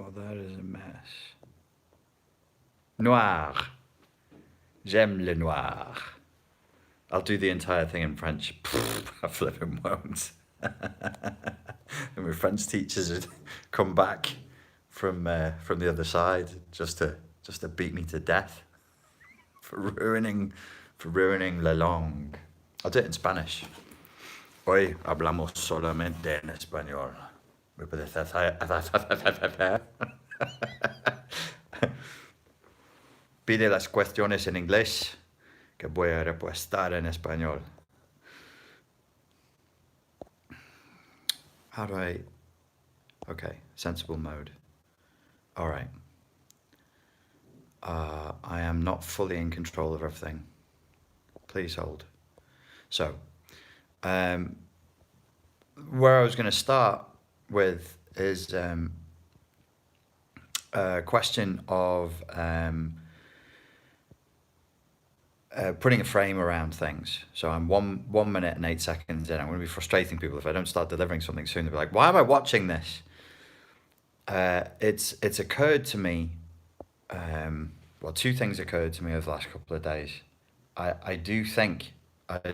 Well, that is a mess. Noir. J'aime le noir. I'll do the entire thing in French. I flipping won't. And my French teachers had come back from the other side just to beat me to death for ruining la langue. I'll do it in Spanish. Hoy hablamos solamente en español. ¿Me puedes hacer? Pide las cuestiones en inglés que voy a repostar en español. How do I... Okay, sensible mode. All right. I am not fully in control of everything. Please hold. So, where I was going to start with is a question of putting a frame around things. So I'm 1 minute and 8 seconds in. I'm going to be frustrating people if I don't start delivering something soon. They'll be like, why am I watching this? It's occurred to me, well, two things occurred to me over the last couple of days. I just think at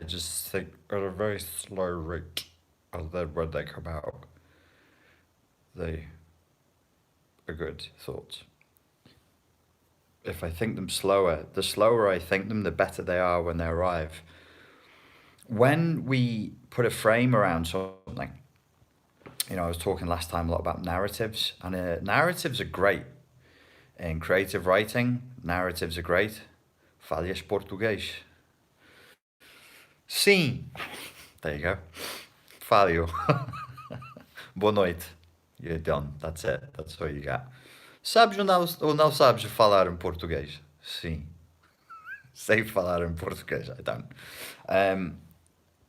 a very slow rate, and then when they come out, they are good thoughts. If I think them slower, the slower I think them, the better they are when they arrive. When we put a frame around something, I was talking last time a lot about narratives, and narratives are great. In creative writing, narratives are great. Falhas português. Sim. There you go. Falho. Boa noite. You're done. That's it. That's all you got. Sabes ou não sabes falar em português? Sim. Sei falar em português. I don't.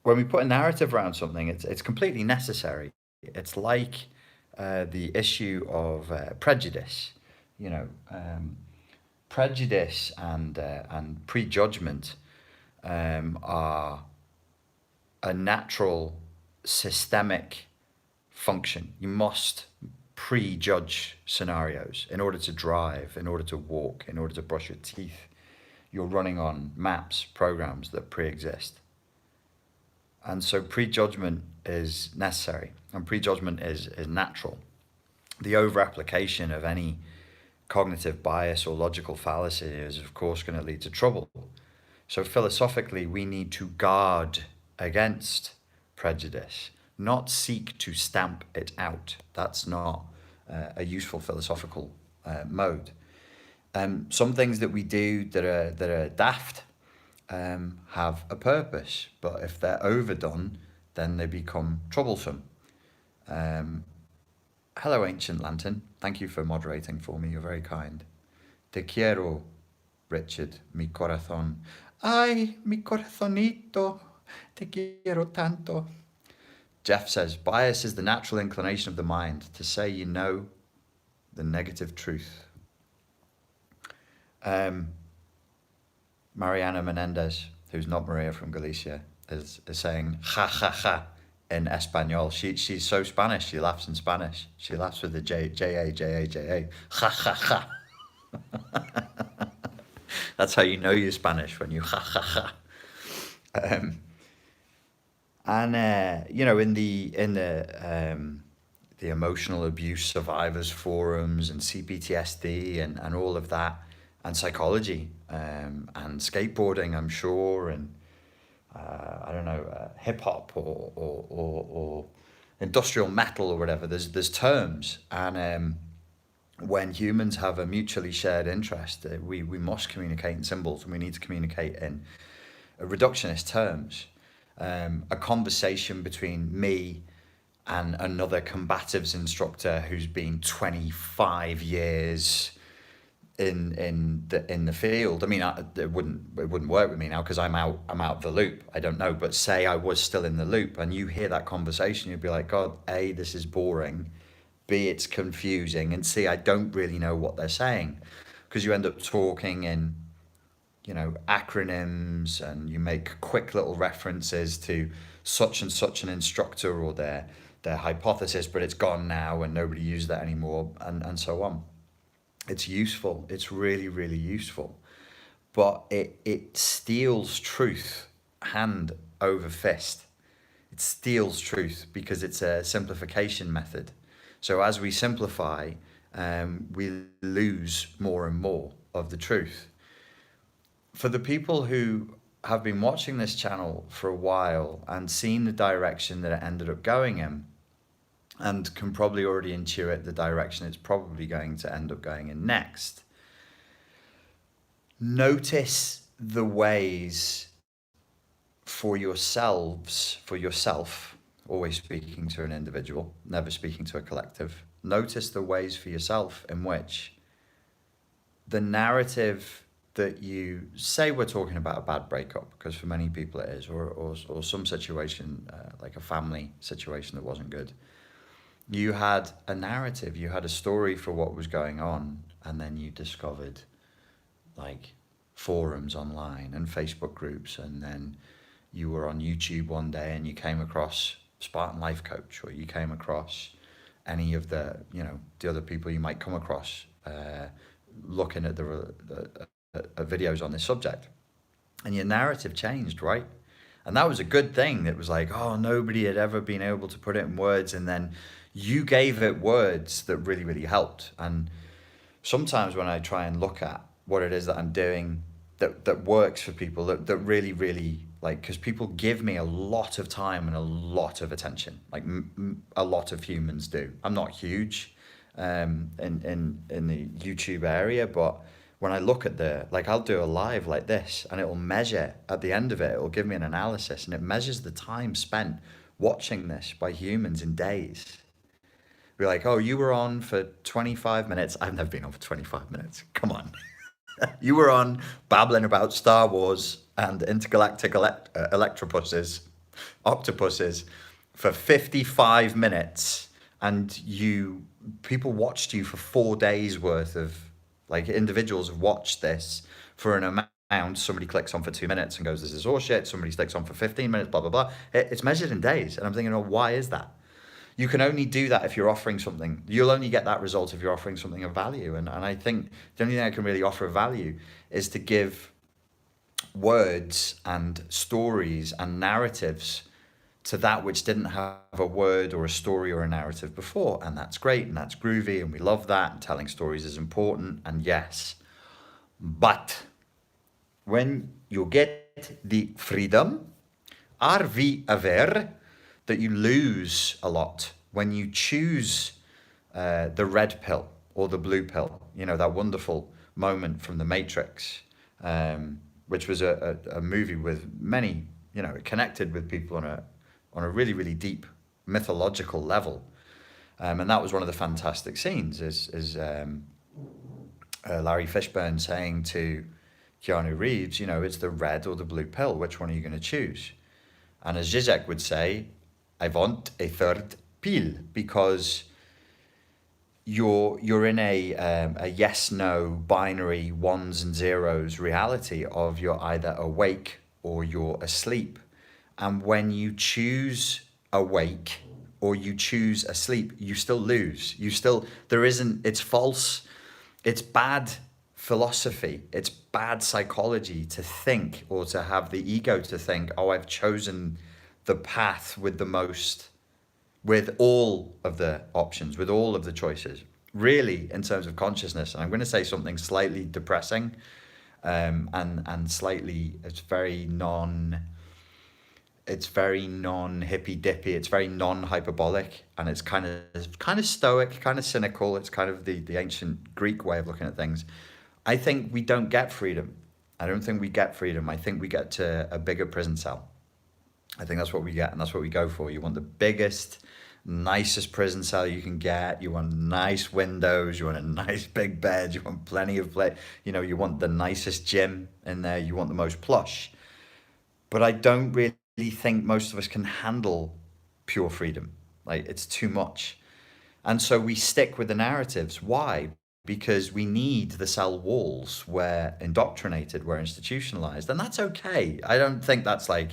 When we put a narrative around something, it's completely necessary. It's like the issue of prejudice. Prejudice and prejudgment are a natural systemic function. You must prejudge scenarios in order to drive, in order to walk, in order to brush your teeth. You're running on maps, programs that pre-exist. And so prejudgment is necessary, and prejudgment is natural. The over-application of any cognitive bias or logical fallacy is, of course, going to lead to trouble. So philosophically, we need to guard against prejudice, not seek to stamp it out. That's not a useful philosophical mode. Some things that we do that are daft have a purpose, but if they're overdone, then they become troublesome. Hello, Ancient Lantern. Thank you for moderating for me. You're very kind. Te quiero, Richard, mi corazón. Ay, mi corazonito. Te quiero tanto. Jeff says, bias is the natural inclination of the mind to say you know the negative truth. Mariana Menendez, who's not Maria from Galicia, is saying ha ha ha in Espanol. She's so Spanish, she laughs in Spanish. She laughs with the J-A-J-A-J-A. Ha ha ha. That's how you know you're Spanish, when you ha ha ha. In the emotional abuse survivors forums and CPTSD and all of that, and psychology and skateboarding, I'm sure, and I don't know, hip hop or industrial metal or whatever. There's terms, and when humans have a mutually shared interest, we must communicate in symbols, and we need to communicate in reductionist terms. A conversation between me and another combatives instructor who's been 25 years in the field. I mean, it wouldn't work with me now because I'm out of the loop. I don't know, but say I was still in the loop and you hear that conversation, you'd be like, God, A, this is boring, B, it's confusing, and C, I don't really know what they're saying, because you end up talking in acronyms, and you make quick little references to such and such an instructor or their their hypothesis, but it's gone now and nobody uses that anymore, and so on. It's useful. It's really, really useful. But it steals truth hand over fist. It steals truth because it's a simplification method. So as we simplify, we lose more and more of the truth. For the people who have been watching this channel for a while and seen the direction that it ended up going in, and can probably already intuit the direction it's probably going to end up going in next, notice the ways for yourself, always speaking to an individual, never speaking to a collective. Notice the ways for yourself in which the narrative that you say, we're talking about a bad breakup, because for many people it is, or some situation, like a family situation that wasn't good. You had a narrative, you had a story for what was going on, and then you discovered like forums online and Facebook groups, and then you were on YouTube one day and you came across Spartan Life Coach, or you came across any of the, the other people you might come across looking at the videos on this subject, and your narrative changed, right? And that was a good thing. It was like, oh, nobody had ever been able to put it in words, and then you gave it words that really, really helped. And sometimes when I try and look at what it is that I'm doing that works for people, that really, really, like, because people give me a lot of time and a lot of attention, like a lot of humans do. I'm not huge in the YouTube area, but when I look at I'll do a live like this, and it will measure at the end of it, it will give me an analysis, and it measures the time spent watching this by humans in days. Be like, oh, you were on for 25 minutes. I've never been on for 25 minutes. Come on. You were on babbling about Star Wars and intergalactic electropuses, octopuses, for 55 minutes, and people watched you for 4 days worth of, like, individuals have watched this for an amount. Somebody clicks on for 2 minutes and goes, this is horseshit. Somebody clicks on for 15 minutes, blah, blah, blah. It's measured in days. And I'm thinking, oh, why is that? You can only do that if you're offering something. You'll only get that result if you're offering something of value. And I think the only thing I can really offer of value is to give words and stories and narratives to that which didn't have a word or a story or a narrative before. And that's great, and that's groovy, and we love that, and telling stories is important, and yes. But when you get the freedom, are we aware that you lose a lot when you choose the red pill or the blue pill? That wonderful moment from The Matrix, which was a movie with many, it connected with people on a really, really deep mythological level. And that was one of the fantastic scenes, is Larry Fishburne saying to Keanu Reeves, it's the red or the blue pill. Which one are you going to choose? And as Zizek would say, I want a third pill, because you're in a yes-no binary ones and zeros reality of you're either awake or you're asleep. And when you choose awake or you choose asleep, you still lose. It's false. It's bad philosophy. It's bad psychology to think, or to have the ego to think, oh, I've chosen the path with all of the options, with all of the choices. Really, in terms of consciousness, and I'm going to say something slightly depressing, and slightly, it's very non-hippy dippy, it's very non-hyperbolic, and it's kind of stoic, kind of cynical. It's kind of the ancient Greek way of looking at things. I think we don't get freedom. I don't think we get freedom. I think we get to a bigger prison cell. I think that's what we get, and that's what we go for. You want the biggest, nicest prison cell you can get. You want nice windows. You want a nice big bed. You want plenty of play. You want the nicest gym in there. You want the most plush. But I don't really think most of us can handle pure freedom. Like, it's too much. And so we stick with the narratives. Why? Because we need the cell walls. We're indoctrinated. We're institutionalized. And that's okay. I don't think that's like...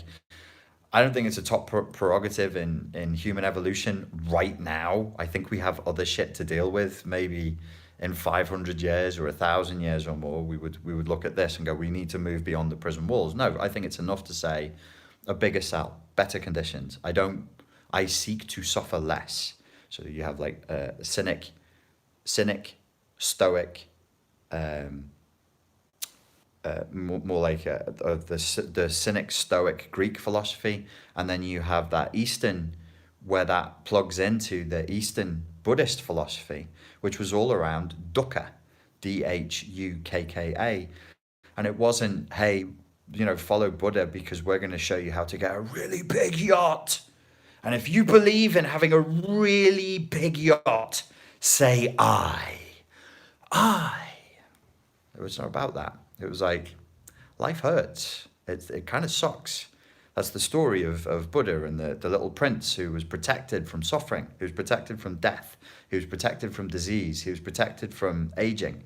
I don't think it's a top prerogative in human evolution right now. I think we have other shit to deal with. Maybe in 500 years or 1,000 years or more, we would look at this and go, we need to move beyond the prison walls. No, I think it's enough to say a bigger cell, better conditions. I seek to suffer less. So you have like cynic, stoic, um, more like the Cynic Stoic Greek philosophy, and then you have that Eastern, where that plugs into the Eastern Buddhist philosophy, which was all around dukkha, Dhukka, and it wasn't, hey, follow Buddha because we're going to show you how to get a really big yacht, and if you believe in having a really big yacht, say I. It was not about that. It was like, life hurts. It kind of sucks. That's the story of Buddha and the little prince who was protected from suffering, who was protected from death, who was protected from disease, who was protected from aging.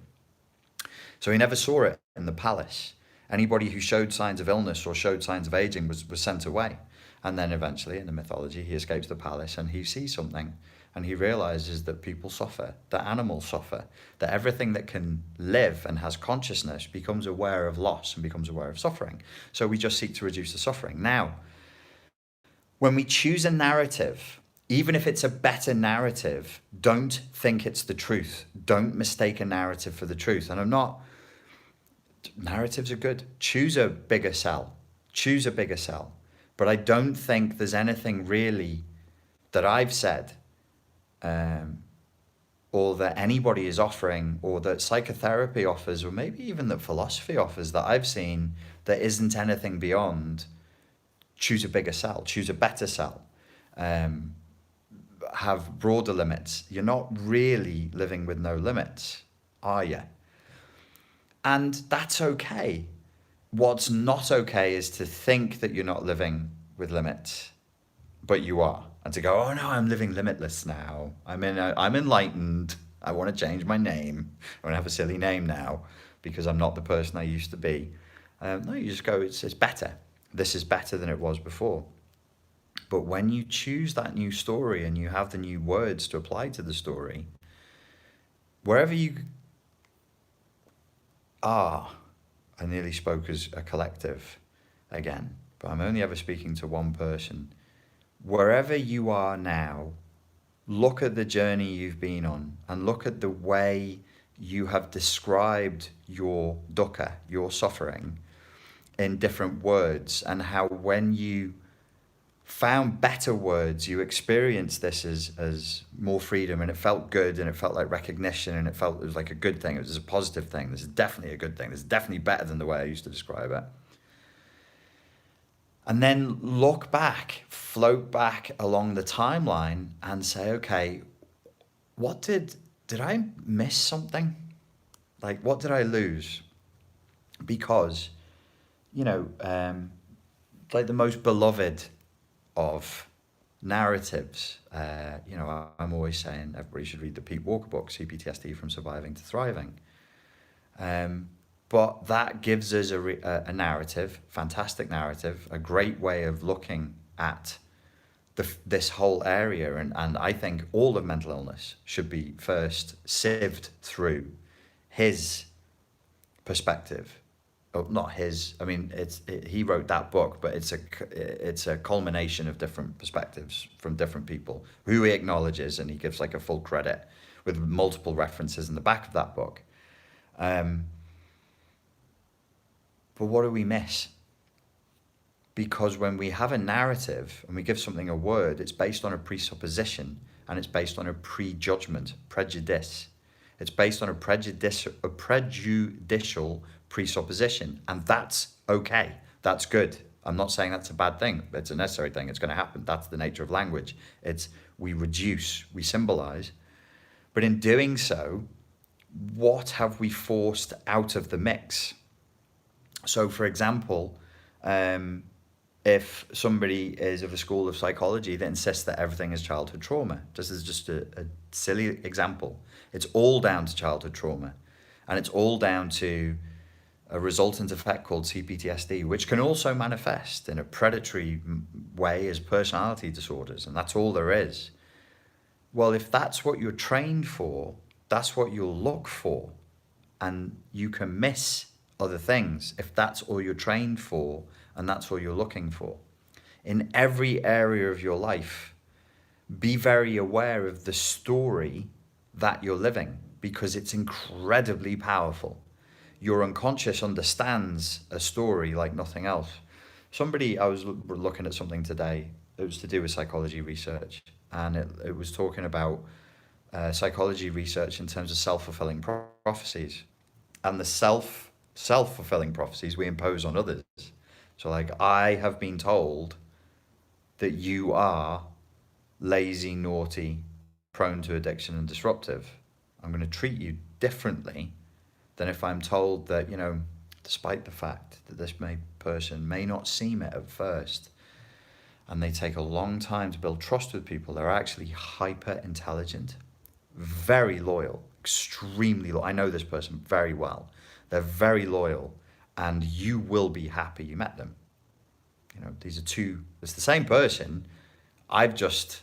So he never saw it in the palace. Anybody who showed signs of illness or showed signs of aging was sent away. And then eventually, in the mythology, he escapes the palace and he sees something. And he realizes that people suffer, that animals suffer, that everything that can live and has consciousness becomes aware of loss and becomes aware of suffering. So we just seek to reduce the suffering. Now, when we choose a narrative, even if it's a better narrative, don't think it's the truth. Don't mistake a narrative for the truth. And narratives are good. Choose a bigger cell. Choose a bigger cell. But I don't think there's anything really that I've said or that anybody is offering, or that psychotherapy offers, or maybe even that philosophy offers, that I've seen, that isn't anything beyond choose a bigger cell, choose a better cell, have broader limits. You're not really living with no limits, are you? And that's okay. What's not okay is to think that you're not living with limits, but you are. And to go, oh no, I'm living limitless now. I'm enlightened. I want to change my name. I want to have a silly name now because I'm not the person I used to be. No, you just go, it's better. This is better than it was before. But when you choose that new story and you have the new words to apply to the story, wherever you are, I nearly spoke as a collective again, but I'm only ever speaking to one person. Wherever you are now, look at the journey you've been on and look at the way you have described your dukkha, your suffering, in different words, and how when you found better words, you experienced this as more freedom, and it felt good, and it felt like recognition, and it was like a good thing. It was a positive thing. This is definitely a good thing. This is definitely better than the way I used to describe it. And then look back, float back along the timeline and say, okay, what did I miss something? Like, what did I lose? Because, like the most beloved of narratives, I'm always saying everybody should read the Pete Walker book, CPTSD from Surviving to Thriving. But that gives us a narrative, fantastic narrative, a great way of looking at this whole area. And I think all of mental illness should be first sieved through his perspective. Oh, not his. I mean, he wrote that book, but it's a culmination of different perspectives from different people who he acknowledges, and he gives like a full credit with multiple references in the back of that book. But what do we miss? Because when we have a narrative and we give something a word, it's based on a presupposition, and it's based on a prejudgment, prejudice. It's based on a prejudicial presupposition, and that's okay. That's good. I'm not saying that's a bad thing. It's a necessary thing. It's going to happen. That's the nature of language. We reduce, we symbolize. But in doing so, what have we forced out of the mix? So, for example, if somebody is of a school of psychology that insists that everything is childhood trauma, this is just a silly example. It's all down to childhood trauma, and it's all down to a resultant effect called CPTSD, which can also manifest in a predatory way as personality disorders, and that's all there is. Well, if that's what you're trained for, that's what you'll look for, and you can miss other things if that's all you're trained for and that's all you're looking for. In every area of your life, be very aware of the story that you're living, because it's incredibly powerful. Your unconscious understands a story like nothing else. I was looking at something today. It was to do with psychology research, and it was talking about psychology research in terms of self-fulfilling prophecies, and the self-fulfilling prophecies we impose on others. So, like, I have been told that you are lazy, naughty, prone to addiction, and disruptive. I'm going to treat you differently than if I'm told that, despite the fact that this person may not seem it at first, and they take a long time to build trust with people, they're actually hyper intelligent, very loyal, extremely loyal. I know this person very well. They're very loyal, and you will be happy you met them. It's the same person. I've just,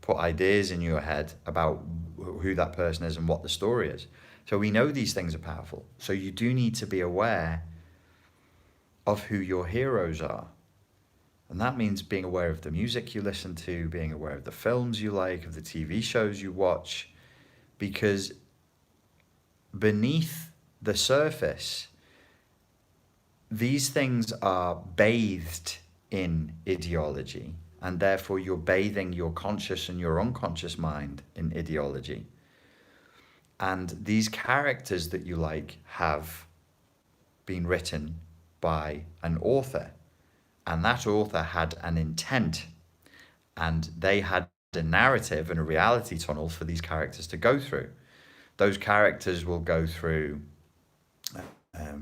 put ideas in your head about who that person is and what the story is. So we know these things are powerful. So you do need to be aware of who your heroes are. And that means being aware of the music you listen to, being aware of the films you like, of the TV shows you watch, because beneath the surface, these things are bathed in ideology, and therefore you're bathing your conscious and your unconscious mind in ideology. And these characters that you like have been written by an author, and that author had an intent, and they had a narrative and a reality tunnel for these characters to go through. Those characters will go through,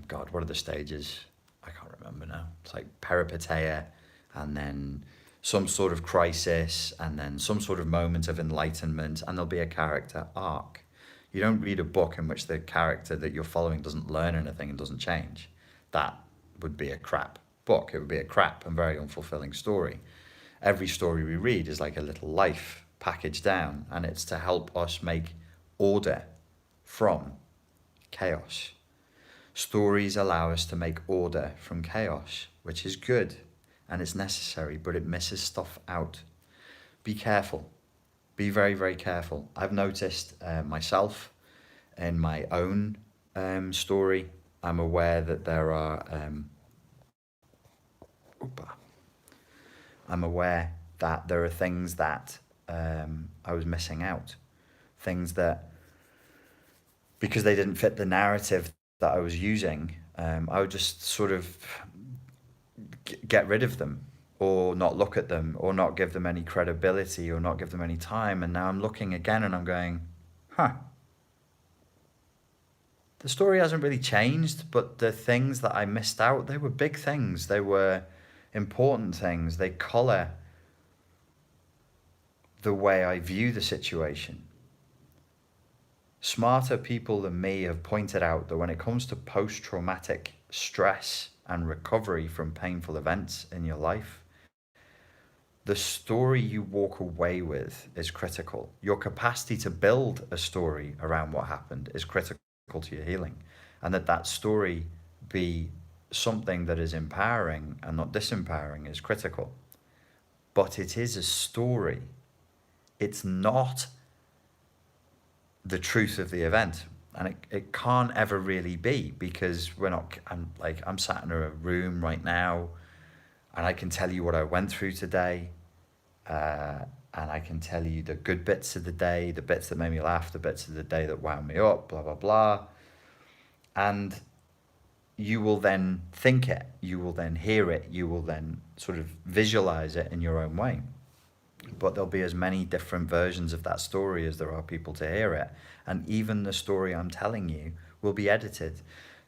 what are the stages? I can't remember now. It's like peripeteia, and then some sort of crisis, and then some sort of moment of enlightenment, and there'll be a character arc. You don't read a book in which the character that you're following doesn't learn anything and doesn't change. That would be a crap book. It would be a crap and very unfulfilling story. Every story we read is like a little life packaged down, and it's to help us make order from chaos. Stories allow us to make order from chaos, which is good and it's necessary, but it misses stuff out. Be careful. Be very, very careful. I've noticed myself in my own story, I'm aware that there are... I'm aware that there are things that I was missing out. Things that, because they didn't fit the narrative that I was using, I would just sort of get rid of them, or not look at them, or not give them any credibility, or not give them any time. And now I'm looking again and I'm going, the story hasn't really changed, but the things that I missed out, they were big things. They were important things. They color the way I view the situation. Smarter people than me have pointed out that when it comes to post-traumatic stress and recovery from painful events in your life, the story you walk away with is critical. Your capacity to build a story around what happened is critical to your healing, and that story be something that is empowering and not disempowering is critical. But it is a story. It's not the truth of the event, and it can't ever really be, because I'm sat in a room right now and I can tell you what I went through today, and I can tell you the good bits of the day, the bits that made me laugh, the bits of the day that wound me up, blah blah blah, and you will then think it, you will then hear it, you will then sort of visualize it in your own way. But there'll be as many different versions of that story as there are people to hear it. And even the story I'm telling you will be edited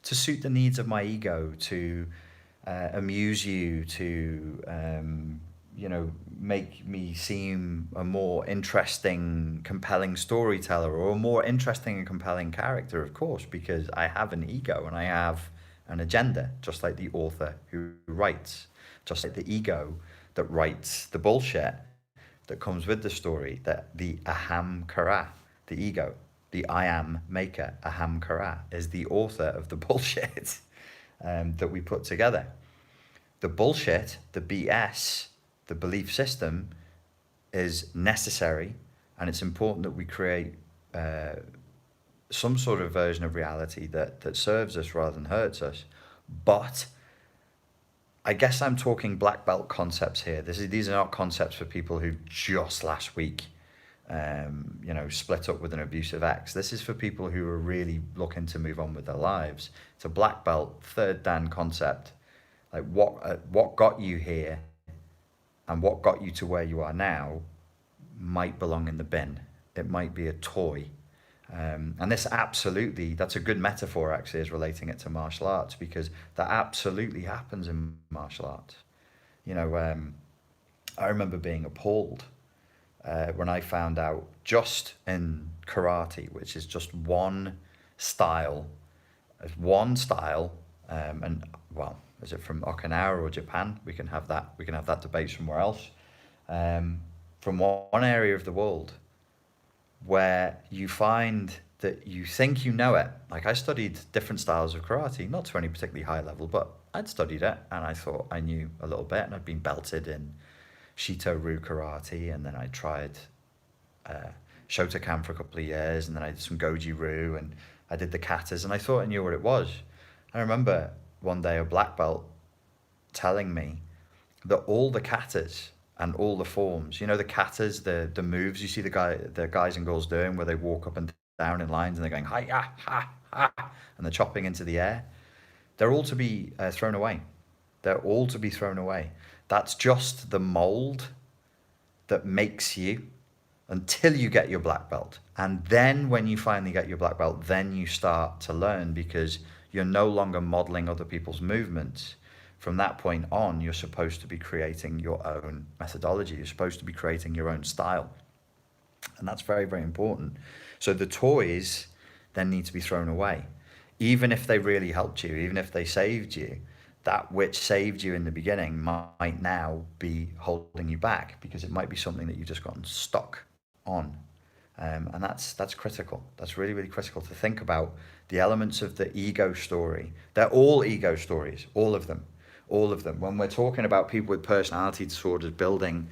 to suit the needs of my ego, to amuse you, to make me seem a more interesting, compelling storyteller, or a more interesting and compelling character, of course, because I have an ego and I have an agenda, just like the author who writes, just like the ego that writes the bullshit that comes with the story, that the aham kara, the ego, the I am maker, aham kara, is the author of the bullshit that we put together. The bullshit, the BS, the belief system is necessary, and it's important that we create some sort of version of reality that serves us rather than hurts us. But I guess I'm talking black belt concepts here. These are not concepts for people who just last week, split up with an abusive ex. This is for people who are really looking to move on with their lives. It's a black belt, third dan concept. Like what got you here and what got you to where you are now might belong in the bin. It might be a toy. And this absolutely, that's a good metaphor actually, is relating it to martial arts, because that absolutely happens in martial arts. I remember being appalled when I found out just in karate, which is just one style, and well, is it from Okinawa or Japan? We can have that debate somewhere else. From one area of the world where you find that you think you know it. Like, I studied different styles of karate, not to any particularly high level, but I'd studied it and I thought I knew a little bit, and I'd been belted in Shito-ryu karate, and then I tried Shotokan for a couple of years, and then I did some Goji-ryu, and I did the katas, and I thought I knew what it was. I remember one day a black belt telling me that all the katas and all the forms, the katas, the moves you see the guys and girls doing, where they walk up and down in lines and they're going hi-ya, ha, ha, and they're chopping into the air, they're all to be thrown away. They're all to be thrown away. That's just the mold that makes you until you get your black belt. And then when you finally get your black belt, then you start to learn, because you're no longer modeling other people's movements. From that point on, you're supposed to be creating your own methodology. You're supposed to be creating your own style. And that's very, very important. So the toys then need to be thrown away. Even if they really helped you, even if they saved you, that which saved you in the beginning might now be holding you back, because it might be something that you've just gotten stuck on. And that's critical. That's really, really critical to think about the elements of the ego story. They're all ego stories, all of them. All of them. When we're talking about people with personality disorders building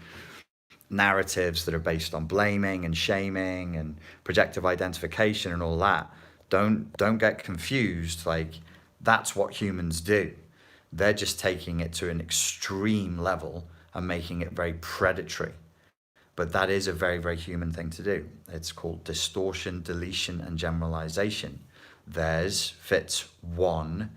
narratives that are based on blaming and shaming and projective identification and all that, don't get confused. Like, that's what humans do. They're just taking it to an extreme level and making it very predatory. But that is a very, very human thing to do. It's called distortion, deletion, and generalization. Theirs fits one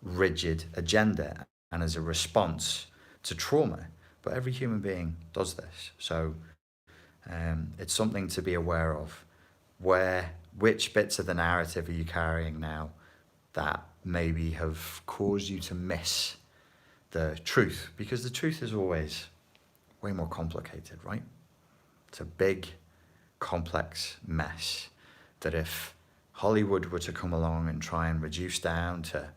rigid agenda and as a response to trauma. But every human being does this. So it's something to be aware of. Which bits of the narrative are you carrying now that maybe have caused you to miss the truth? Because the truth is always way more complicated, right? It's a big, complex mess that if Hollywood were to come along and try and reduce down to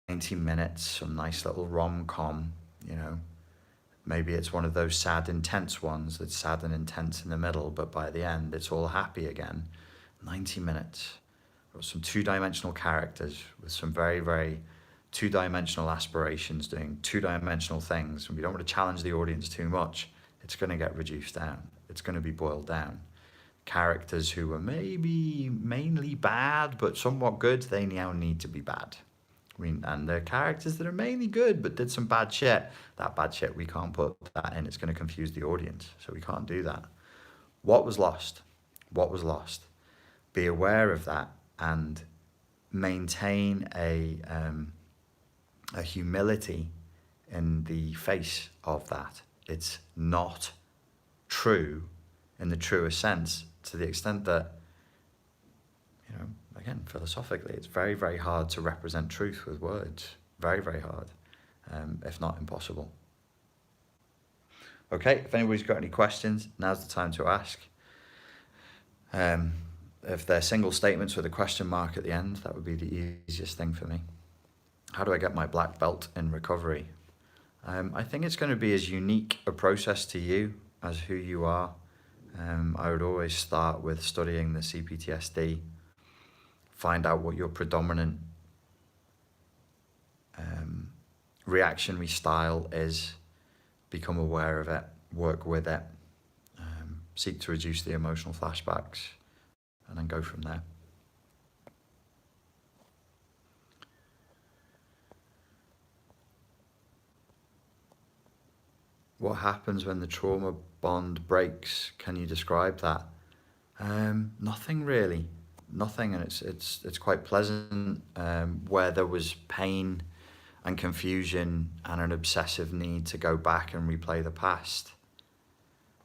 90 minutes, some nice little rom-com, maybe it's one of those sad, intense ones that's sad and intense in the middle, but by the end, it's all happy again. 90 minutes. Got some two-dimensional characters with some very, very two-dimensional aspirations doing two-dimensional things. And we don't want to challenge the audience too much. It's going to get reduced down. It's going to be boiled down. Characters who are maybe mainly bad, but somewhat good, they now need to be bad. And the characters that are mainly good but did some bad shit, that bad shit, we can't put that in. It's going to confuse the audience, so we can't do that. What was lost? What was lost? Be aware of that and maintain a humility in the face of that. It's not true in the truest sense, to the extent that, again, philosophically, it's very, very hard to represent truth with words. Very, very hard, if not impossible. Okay, if anybody's got any questions, now's the time to ask. If they're single statements with a question mark at the end, that would be the easiest thing for me. How do I get my black belt in recovery? I think it's going to be as unique a process to you as who you are. I would always start with studying the CPTSD, find out what your predominant reactionary style is, become aware of it, work with it, seek to reduce the emotional flashbacks, and then go from there. What happens when the trauma bond breaks? Can you describe that? Nothing really, nothing, and it's quite pleasant. Where there was pain and confusion and an obsessive need to go back and replay the past,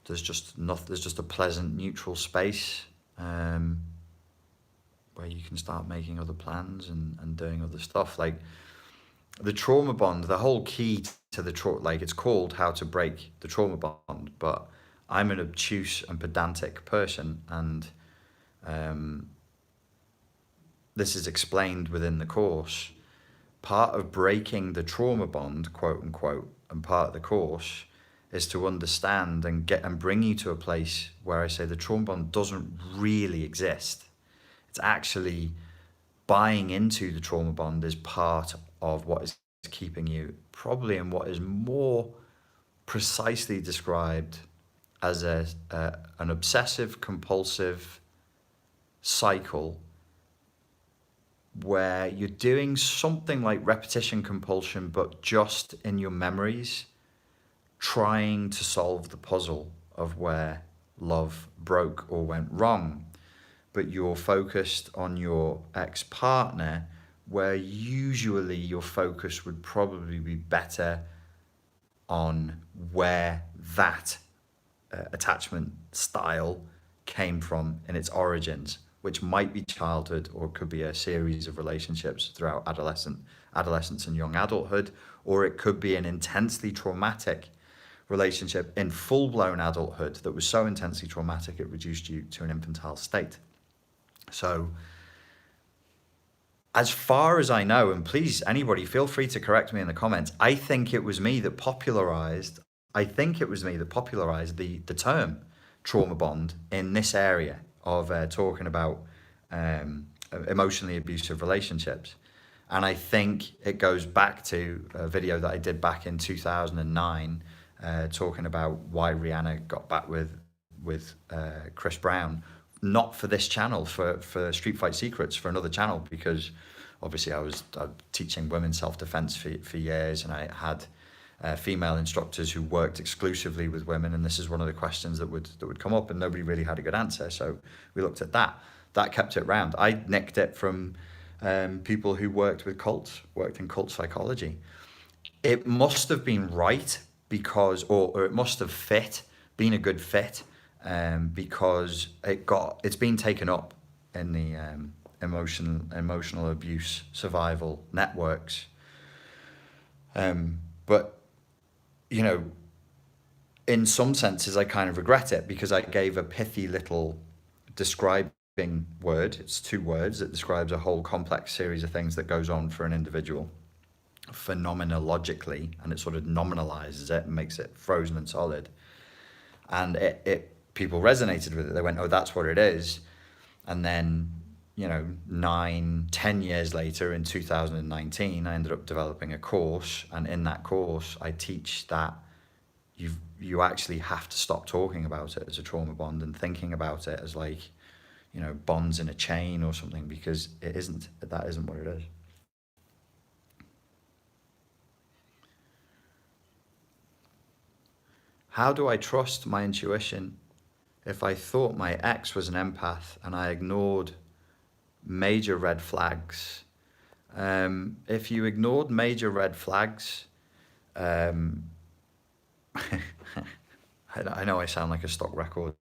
there's just a pleasant neutral space where you can start making other plans and doing other stuff. Like the trauma bond, the whole key to the trauma, like it's called How to Break the Trauma Bond, but I'm an obtuse and pedantic person, and this is explained within the course. Part of breaking the trauma bond, quote unquote, and part of the course is to understand and bring you to a place where I say the trauma bond doesn't really exist. It's actually buying into the trauma bond is part of what is keeping you probably in what is more precisely described as an obsessive compulsive cycle where you're doing something like repetition compulsion, but just in your memories, trying to solve the puzzle of where love broke or went wrong. But you're focused on your ex-partner, where usually your focus would probably be better on where that attachment style came from in its origins, which might be childhood or could be a series of relationships throughout adolescence and young adulthood, or it could be an intensely traumatic relationship in full-blown adulthood that was so intensely traumatic it reduced you to an infantile state. So as far as I know, and please, anybody, feel free to correct me in the comments, I think it was me that popularized the term trauma bond in this area of talking about emotionally abusive relationships. And I think it goes back to a video that I did back in 2009, talking about why Rihanna got back with Chris Brown, not for this channel, for Street Fight Secrets, for another channel, because obviously I was teaching women self-defense for years, and I had female instructors who worked exclusively with women, and this is one of the questions that would come up, and nobody really had a good answer. So we looked at that. That kept it round. I nicked it from people who worked with cults, worked in cult psychology. It must have been right because, or it must have been a good fit, because it's been taken up in the emotional abuse survival networks. But you know, in some senses, I kind of regret it because I gave a pithy little describing word. It's 2 words that describes a whole complex series of things that goes on for an individual phenomenologically, and it sort of nominalizes it and makes it frozen and solid. And it people resonated with it. They went, oh, that's what it is. And then, 9-10 years later, in 2019, I ended up developing a course, and in that course I teach that you actually have to stop talking about it as a trauma bond and thinking about it as like, bonds in a chain or something, because that isn't what it is. How do I trust my intuition if I thought my ex was an empath and I ignored major red flags? If you ignored major red flags, I know I sound like a stock record.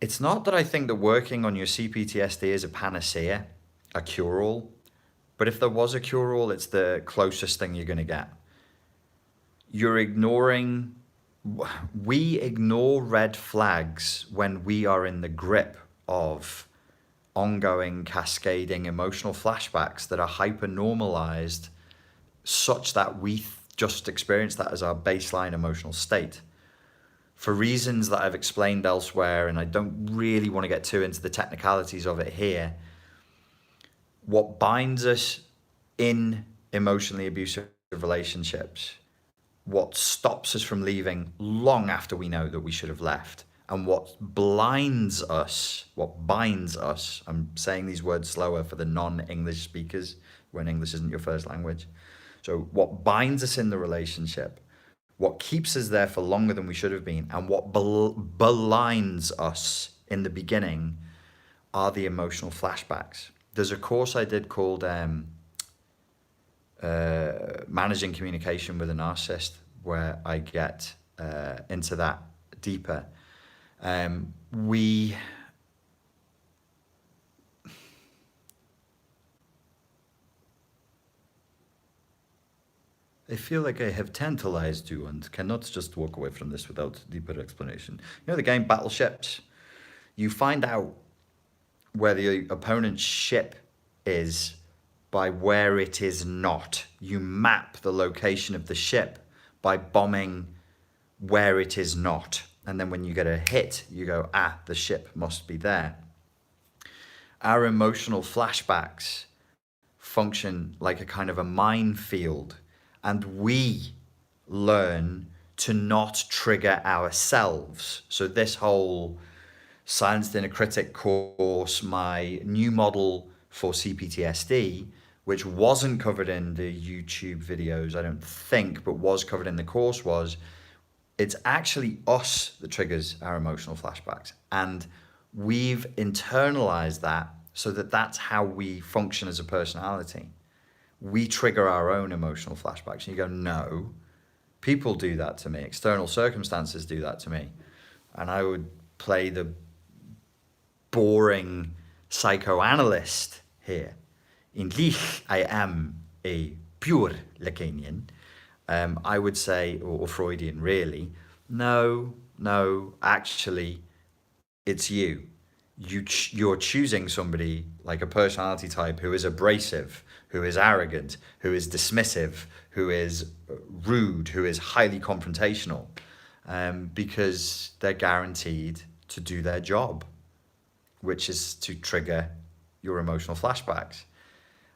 It's not that I think that working on your CPTSD is a panacea, a cure-all, but if there was a cure-all, it's the closest thing you're going to get. We ignore red flags when we are in the grip of ongoing, cascading emotional flashbacks that are hyper normalized such that we just experience that as our baseline emotional state. For reasons that I've explained elsewhere, and I don't really want to get too into the technicalities of it here, what binds us in emotionally abusive relationships, what stops us from leaving long after we know that we should have left, and what binds us, I'm saying these words slower for the non-English speakers when English isn't your first language. So what binds us in the relationship, what keeps us there for longer than we should have been, and what blinds us in the beginning are the emotional flashbacks. There's a course I did called Managing Communication with a Narcissist, where I get into that deeper. I feel like I have tantalized you and cannot just walk away from this without deeper explanation. You know the game Battleships? You find out where the opponent's ship is by where it is not. You map the location of the ship by bombing where it is not. And then when you get a hit, you go, the ship must be there. Our emotional flashbacks function like a kind of a minefield, and we learn to not trigger ourselves. So this whole Silenced Inner Critic course, my new model for CPTSD, which wasn't covered in the YouTube videos, I don't think, but was covered in the course, was it's actually us that triggers our emotional flashbacks. And we've internalized that so that that's how we function as a personality. We trigger our own emotional flashbacks. And you go, no, people do that to me. External circumstances do that to me. And I would play the boring psychoanalyst here. Indeed, I am a pure Lacanian. I would say, or Freudian really, no, actually, it's you. You're choosing somebody like a personality type who is abrasive, who is arrogant, who is dismissive, who is rude, who is highly confrontational, because they're guaranteed to do their job, which is to trigger your emotional flashbacks.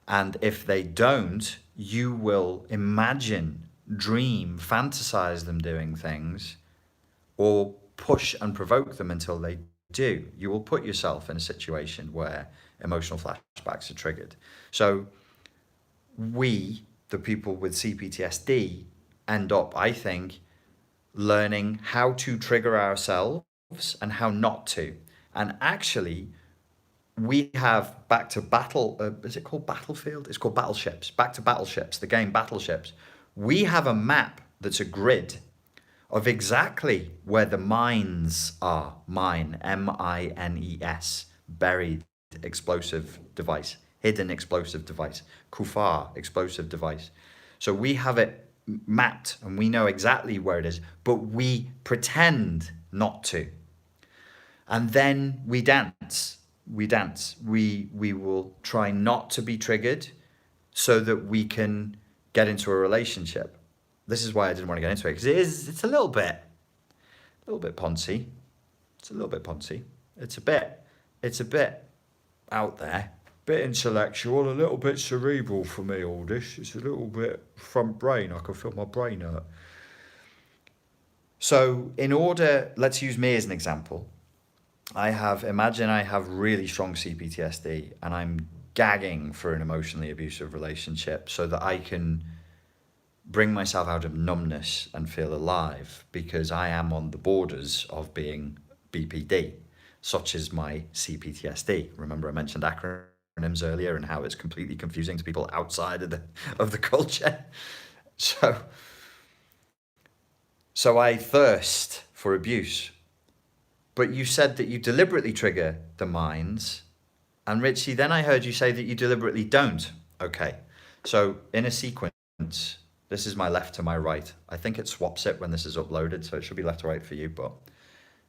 And if they don't, you will imagine, dream, fantasize them doing things, or push and provoke them until they do. You will put yourself in a situation where emotional flashbacks are triggered. So we, the people with CPTSD, end up, I think, learning how to trigger ourselves and how not to. And actually, we have back to battle, is it called Battlefield? It's called Battleships. Back to Battleships, the game Battleships. We have a map that's a grid of exactly where the mines are. Mine, M-I-N-E-S, buried explosive device, hidden explosive device, kufar, explosive device. So we have it mapped and we know exactly where it is, but we pretend not to. And then we dance. We will try not to be triggered so that we can get into a relationship. This is why I didn't want to get into it, because it's a little bit poncy. It's a little bit poncy. It's a bit out there, a bit intellectual, a little bit cerebral for me, all this. It's a little bit front brain. I can feel my brain hurt. So let's use me as an example. Imagine I have really strong CPTSD and I'm gagging for an emotionally abusive relationship so that I can bring myself out of numbness and feel alive, because I am on the borders of being BPD, such as my CPTSD. Remember I mentioned acronyms earlier and how it's completely confusing to people outside of the culture. So I thirst for abuse. But you said that you deliberately trigger the minds. And Richie, then I heard you say that you deliberately don't. Okay. So in a sequence, this is my left to my right. I think it swaps it when this is uploaded, so it should be left to right for you, but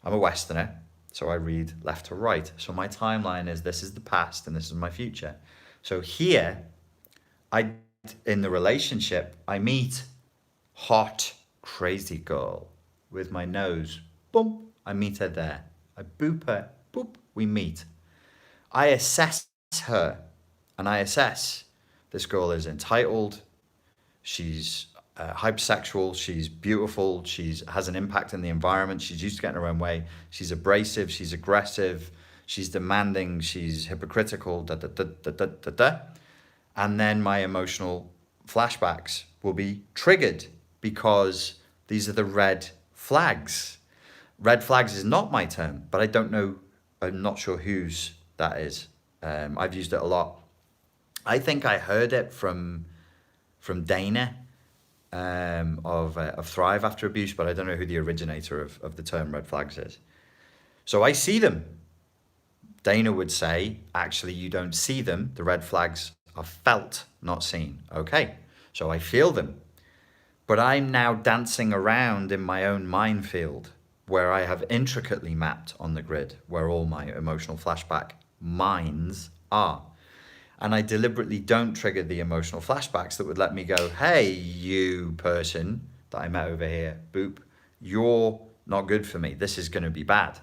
I'm a Westerner. So I read left to right. So my timeline is, this is the past and this is my future. So here, in the relationship, I meet hot, crazy girl with my nose. Boom. I meet her there. I boop her. Boop. We meet. I assess her, and I assess this girl is entitled. She's hypersexual. She's beautiful. She has an impact in the environment. She's used to getting her own way. She's abrasive. She's aggressive. She's demanding. She's hypocritical. Da da da da da da da. And then my emotional flashbacks will be triggered because these are the red flags. Red flags is not my term, but I don't know. I'm not sure whose that is. I've used it a lot. I think I heard it from Dana of Thrive After Abuse, but I don't know who the originator of the term red flags is. So I see them. Dana would say, actually, you don't see them. The red flags are felt, not seen. Okay, so I feel them. But I'm now dancing around in my own minefield where I have intricately mapped on the grid where all my emotional flashback mines are. And I deliberately don't trigger the emotional flashbacks that would let me go, hey, you person that I met over here, boop, you're not good for me. This is going to be bad.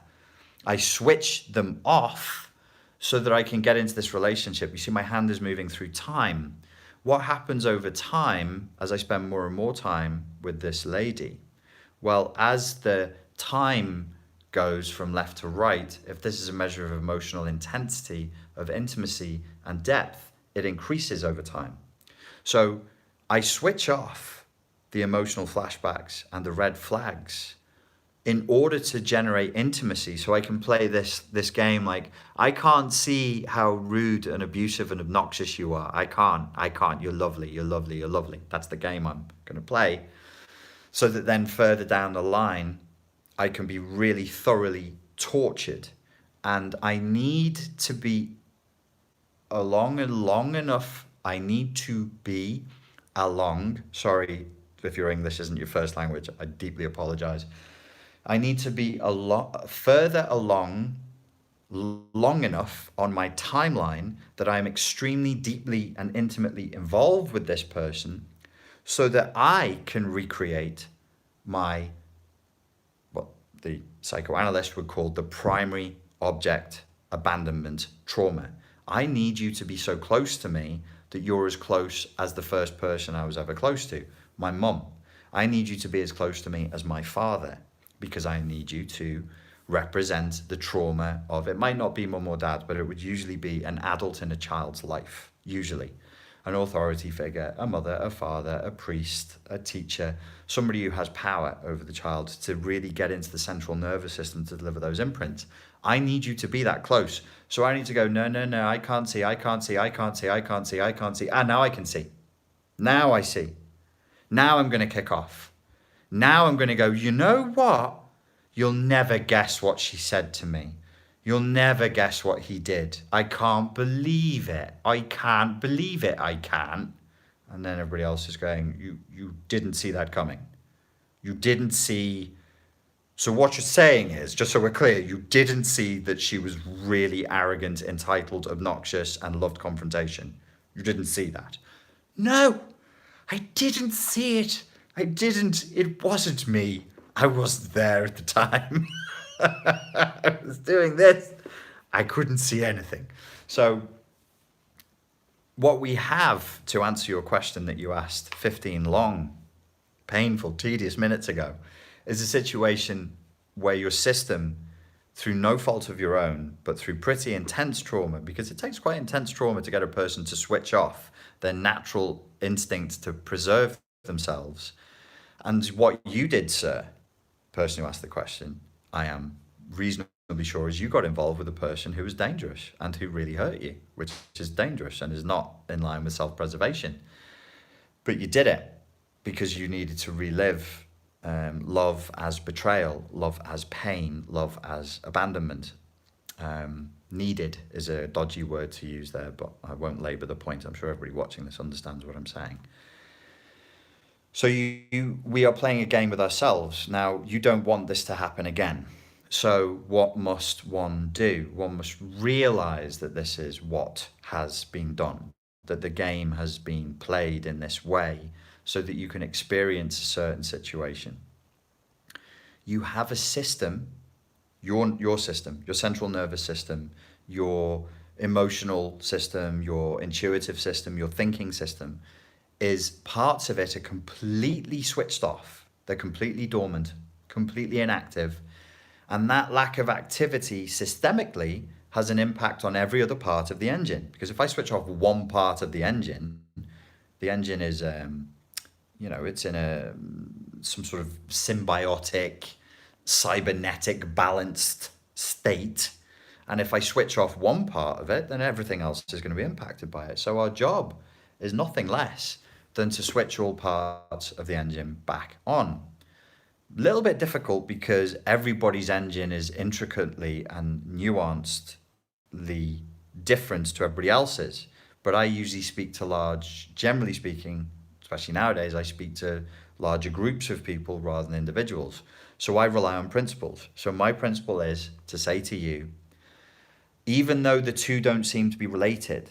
I switch them off so that I can get into this relationship. You see, my hand is moving through time. What happens over time as I spend more and more time with this lady? Well, as the time goes from left to right, if this is a measure of emotional intensity, of intimacy and depth, it increases over time. So I switch off the emotional flashbacks and the red flags in order to generate intimacy, so I can play this game like, I can't see how rude and abusive and obnoxious you are. I can't. You're lovely, you're lovely, you're lovely. That's the game I'm going to play. So that then further down the line, I can be really thoroughly tortured. And I need to be along and long enough. I need to be along. Sorry if your English isn't your first language. I deeply apologize. I need to be a lot further along, long enough on my timeline that I'm extremely deeply and intimately involved with this person so that I can recreate my, what the psychoanalyst would call the primary object abandonment trauma. I need you to be so close to me that you're as close as the first person I was ever close to, my mum. I need you to be as close to me as my father, because I need you to represent the trauma of, it might not be mum or dad, but it would usually be an adult in a child's life, usually. An authority figure, a mother, a father, a priest, a teacher, somebody who has power over the child to really get into the central nervous system to deliver those imprints. I need you to be that close. So I need to go, no, I can't see. Ah, now I can see. Now I see. Now I'm going to kick off. Now I'm going to go, you know what? You'll never guess what she said to me. You'll never guess what he did. I can't believe it. I can't believe it. I can't. And then everybody else is going, you didn't see that coming. You didn't see. So what you're saying is, just so we're clear, you didn't see that she was really arrogant, entitled, obnoxious, and loved confrontation. You didn't see that. No, I didn't see it. I didn't. It wasn't me. I wasn't there at the time. I was doing this. I couldn't see anything. So what we have, to answer your question that you asked 15 long, painful, tedious minutes ago, is a situation where your system, through no fault of your own, but through pretty intense trauma, because it takes quite intense trauma to get a person to switch off their natural instinct to preserve themselves. And what you did, sir, person who asked the question, I am reasonably sure, is you got involved with a person who was dangerous and who really hurt you, which is dangerous and is not in line with self-preservation. But you did it because you needed to relive love as betrayal, love as pain, love as abandonment. Needed is a dodgy word to use there, but I won't labour the point. I'm sure everybody watching this understands what I'm saying. So we are playing a game with ourselves. Now, you don't want this to happen again. So what must one do? One must realize that this is what has been done, that the game has been played in this way so that you can experience a certain situation. You have a system, your system, your central nervous system, your emotional system, your intuitive system, your thinking system, is parts of it are completely switched off. They're completely dormant, completely inactive. And that lack of activity systemically has an impact on every other part of the engine. Because if I switch off one part of the engine is, it's in some sort of symbiotic, cybernetic, balanced state. And if I switch off one part of it, then everything else is going to be impacted by it. So our job is nothing less than to switch all parts of the engine back on. Little bit difficult because everybody's engine is intricately and nuancedly different to everybody else's. But I usually speak to generally speaking, especially nowadays, I speak to larger groups of people rather than individuals. So I rely on principles. So my principle is to say to you, even though the two don't seem to be related,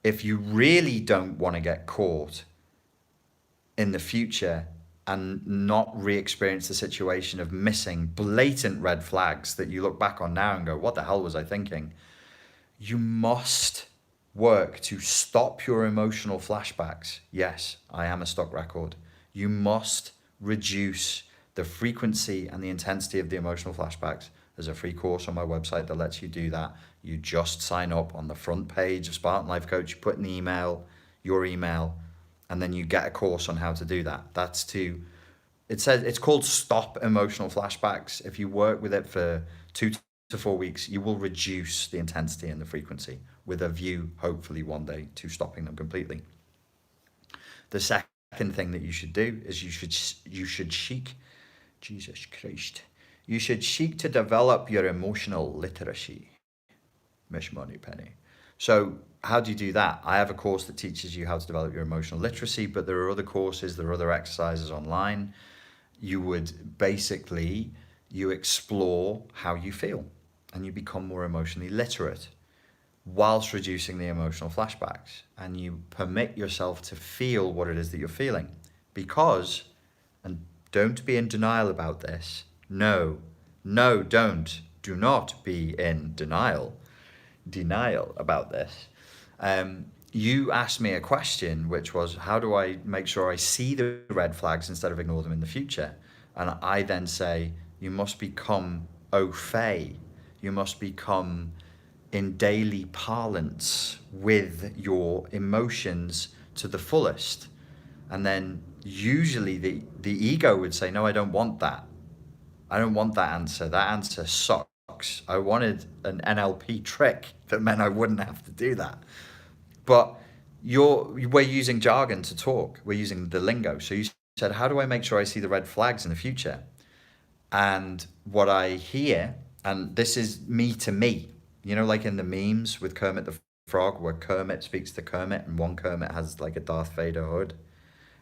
if you really don't want to get caught in the future and not re-experience the situation of missing blatant red flags that you look back on now and go, what the hell was I thinking? You must work to stop your emotional flashbacks. Yes, I am a stock record. You must reduce the frequency and the intensity of the emotional flashbacks. There's a free course on my website that lets you do that. You just sign up on the front page of Spartan Life Coach, you put in your email, and then you get a course on how to do that. It says it's called Stop Emotional Flashbacks. If you work with it for 2 to 4 weeks, you will reduce the intensity and the frequency with a view, hopefully one day, to stopping them completely. The second thing that you should do is you should seek, Jesus Christ, you should seek to develop your emotional literacy. Miss Money Penny. So how do you do that? I have a course that teaches you how to develop your emotional literacy, but there are other courses, there are other exercises online. You explore how you feel and you become more emotionally literate whilst reducing the emotional flashbacks, and you permit yourself to feel what it is that you're feeling. Because, and don't be in denial about this, do not be in denial about this. You asked me a question, which was, how do I make sure I see the red flags instead of ignore them in the future? And I then say, you must become au fait. You must become in daily parlance with your emotions to the fullest. And then usually the ego would say, no, I don't want that. I don't want that answer. That answer sucks. I wanted an NLP trick that meant I wouldn't have to do that. But we're using jargon to talk. We're using the lingo. So you said, how do I make sure I see the red flags in the future? And what I hear, and this is me to me, like in the memes with Kermit the Frog, where Kermit speaks to Kermit, and one Kermit has like a Darth Vader hood,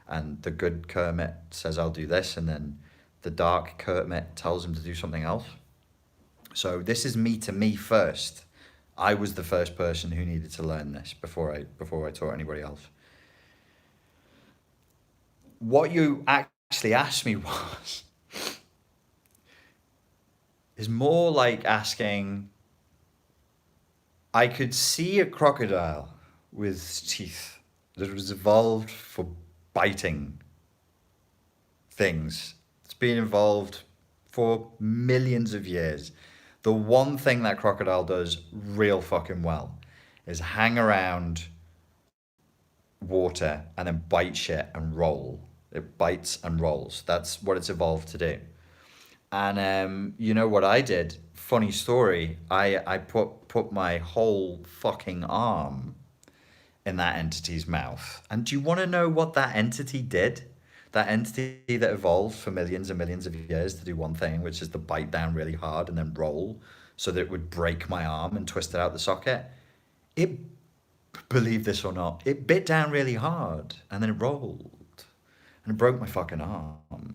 and the good Kermit says, I'll do this, and then the dark Kermit tells him to do something else. So this is me to me first. I was the first person who needed to learn this before I taught anybody else. What you actually asked me is more like asking, I could see a crocodile with teeth that was evolved for biting things. It's been evolved for millions of years. The one thing that crocodile does real fucking well is hang around water and then bite shit and roll. It bites and rolls. That's what it's evolved to do. And you know what I did? Funny story. I put my whole fucking arm in that entity's mouth. And do you want to know what that entity did? That entity that evolved for millions and millions of years to do one thing, which is to bite down really hard and then roll so that it would break my arm and twist it out the socket. It, believe this or not, it bit down really hard and then it rolled. And it broke my fucking arm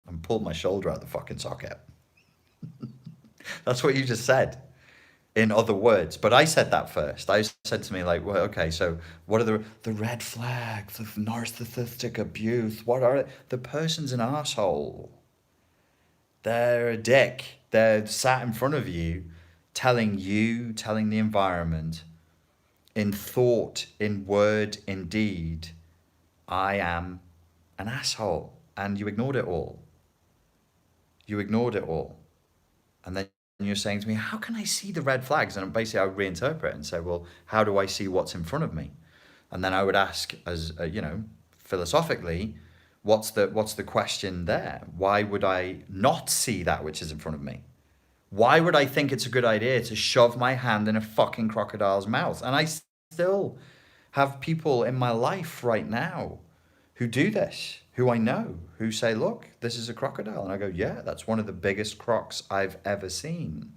and pulled my shoulder out the fucking socket. That's what you just said, in other words. But I said that first. I said to me, like, well, okay, so what are the red flags of narcissistic abuse? What are it? The person's an asshole. They're a dick. They're sat in front of you, telling the environment, in thought, in word, in deed, I am an asshole. And you ignored it all. You ignored it all. And then you're saying to me, how can I see the red flags? And basically I would reinterpret and say, well, how do I see what's in front of me? And then I would ask, as philosophically, what's the question there? Why would I not see that which is in front of me? Why would I think it's a good idea to shove my hand in a fucking crocodile's mouth? And I still have people in my life right now who do this, who I know, who say, look, this is a crocodile. And I go, yeah, that's one of the biggest crocs I've ever seen.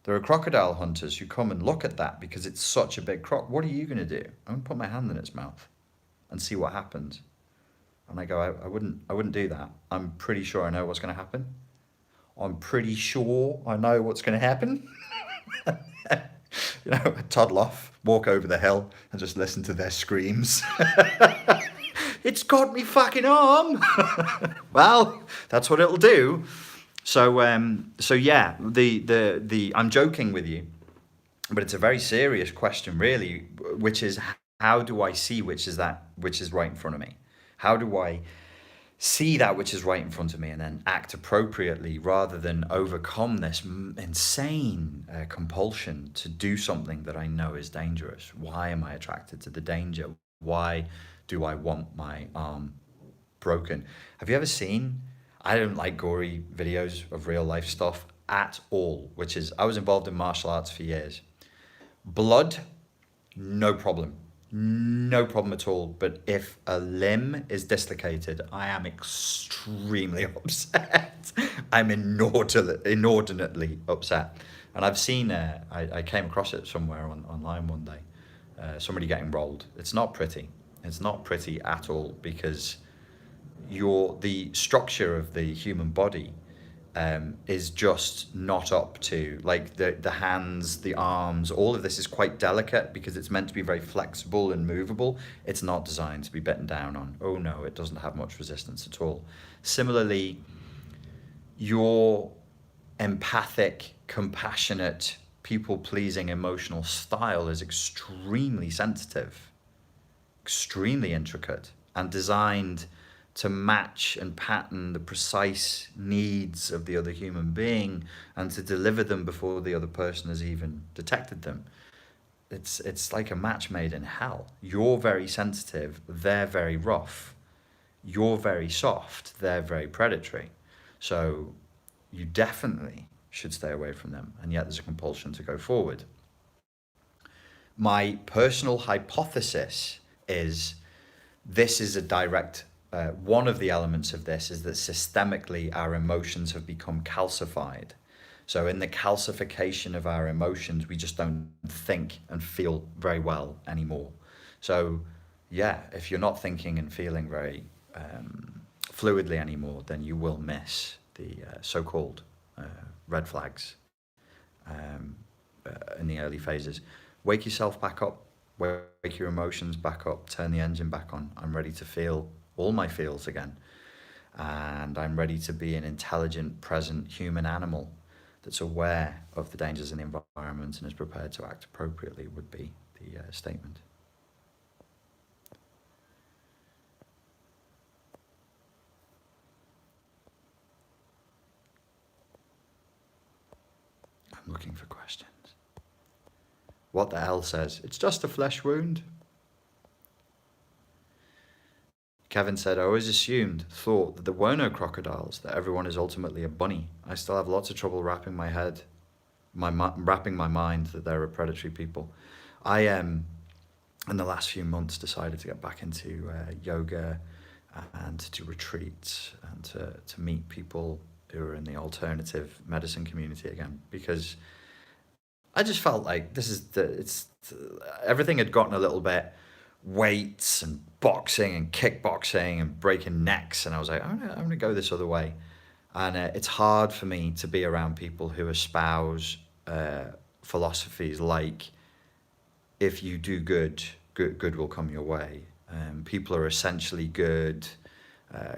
There are crocodile hunters who come and look at that because it's such a big croc. What are you going to do? I'm going to put my hand in its mouth and see what happens. And I go, I wouldn't do that. I'm pretty sure I know what's going to happen. I'm pretty sure I know what's going to happen. I'd toddle off, walk over the hill and just listen to their screams. It's got me fucking arm. Well, that's what it'll do. So yeah, the I'm joking with you, but it's a very serious question, really, which is, how do I see which is right in front of me? How do I see that which is right in front of me and then act appropriately, rather than overcome this insane compulsion to do something that I know is dangerous? Why am I attracted to the danger? Why do I want my arm broken? Have you ever seen, I don't like gory videos of real life stuff at all, which is, I was involved in martial arts for years. Blood, no problem. No problem at all. But if a limb is dislocated, I am extremely upset. I'm inordinately upset. And I've seen, I came across it somewhere online one day, somebody getting rolled. It's not pretty. It's not pretty at all, because the structure of the human body is just not up to, like, the hands, the arms, all of this is quite delicate because it's meant to be very flexible and movable. It's not designed to be bitten down on. Oh no, it doesn't have much resistance at all. Similarly, your empathic, compassionate, people-pleasing emotional style is extremely sensitive, extremely intricate, and designed to match and pattern the precise needs of the other human being and to deliver them before the other person has even detected them. It's like a match made in hell. You're very sensitive, they're very rough. You're very soft, they're very predatory. So you definitely should stay away from them, and yet there's a compulsion to go forward. My personal hypothesis is this is a direct one of the elements of this is that systemically our emotions have become calcified. So in the calcification of our emotions, we just don't think and feel very well anymore. So yeah, if you're not thinking and feeling very fluidly anymore, then you will miss the so-called red flags in the early phases. Wake yourself back up, wake your emotions back up, turn the engine back on. I'm ready to feel all my feels again. And I'm ready to be an intelligent, present human animal that's aware of the dangers in the environment and is prepared to act appropriately, would be the statement. I'm looking for questions. What the hell says, it's just a flesh wound. Kevin said, I always thought that there were no crocodiles, that everyone is ultimately a bunny. I still have lots of trouble wrapping my mind that there are predatory people. I in the last few months decided to get back into yoga and to retreats and to meet people who are in the alternative medicine community again, because I just felt like everything had gotten a little bit weights and boxing and kickboxing and breaking necks, and I was like, I'm gonna go this other way. And it's hard for me to be around people who espouse philosophies like, if you do good, good will come your way. People are essentially good,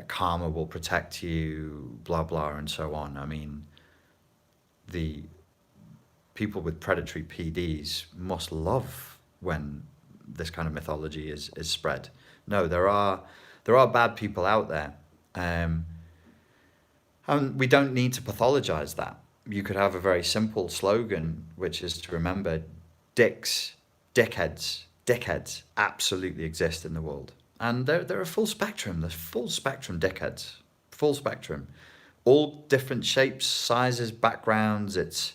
karma will protect you, blah, blah, and so on. I mean, the people with predatory PDs must love when this kind of mythology is spread. No, there are bad people out there. Um, and we don't need to pathologize that. You could have a very simple slogan, which is to remember dickheads absolutely exist in the world. And they're a full spectrum. There's full spectrum dickheads, full spectrum. All different shapes, sizes, backgrounds. It's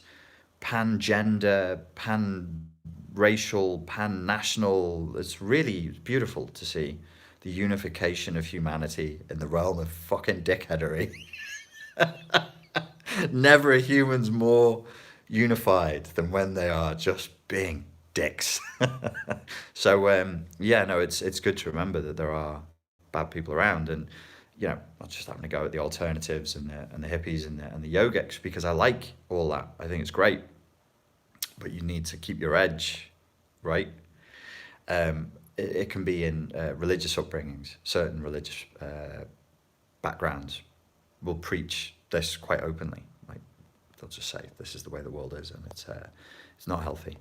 pan-gender, pan-racial, pan-national. It's really beautiful to see the unification of humanity in the realm of fucking dickheadery. Never a human's more unified than when they are just being dicks. So yeah, no, it's good to remember that there are bad people around, and not just having to go at the alternatives and the hippies and the yogics, because I like all that. I think it's great, but you need to keep your edge, right? It can be in religious upbringings. Certain religious backgrounds will preach this quite openly. Like, they'll just say this is the way the world is, and it's not healthy.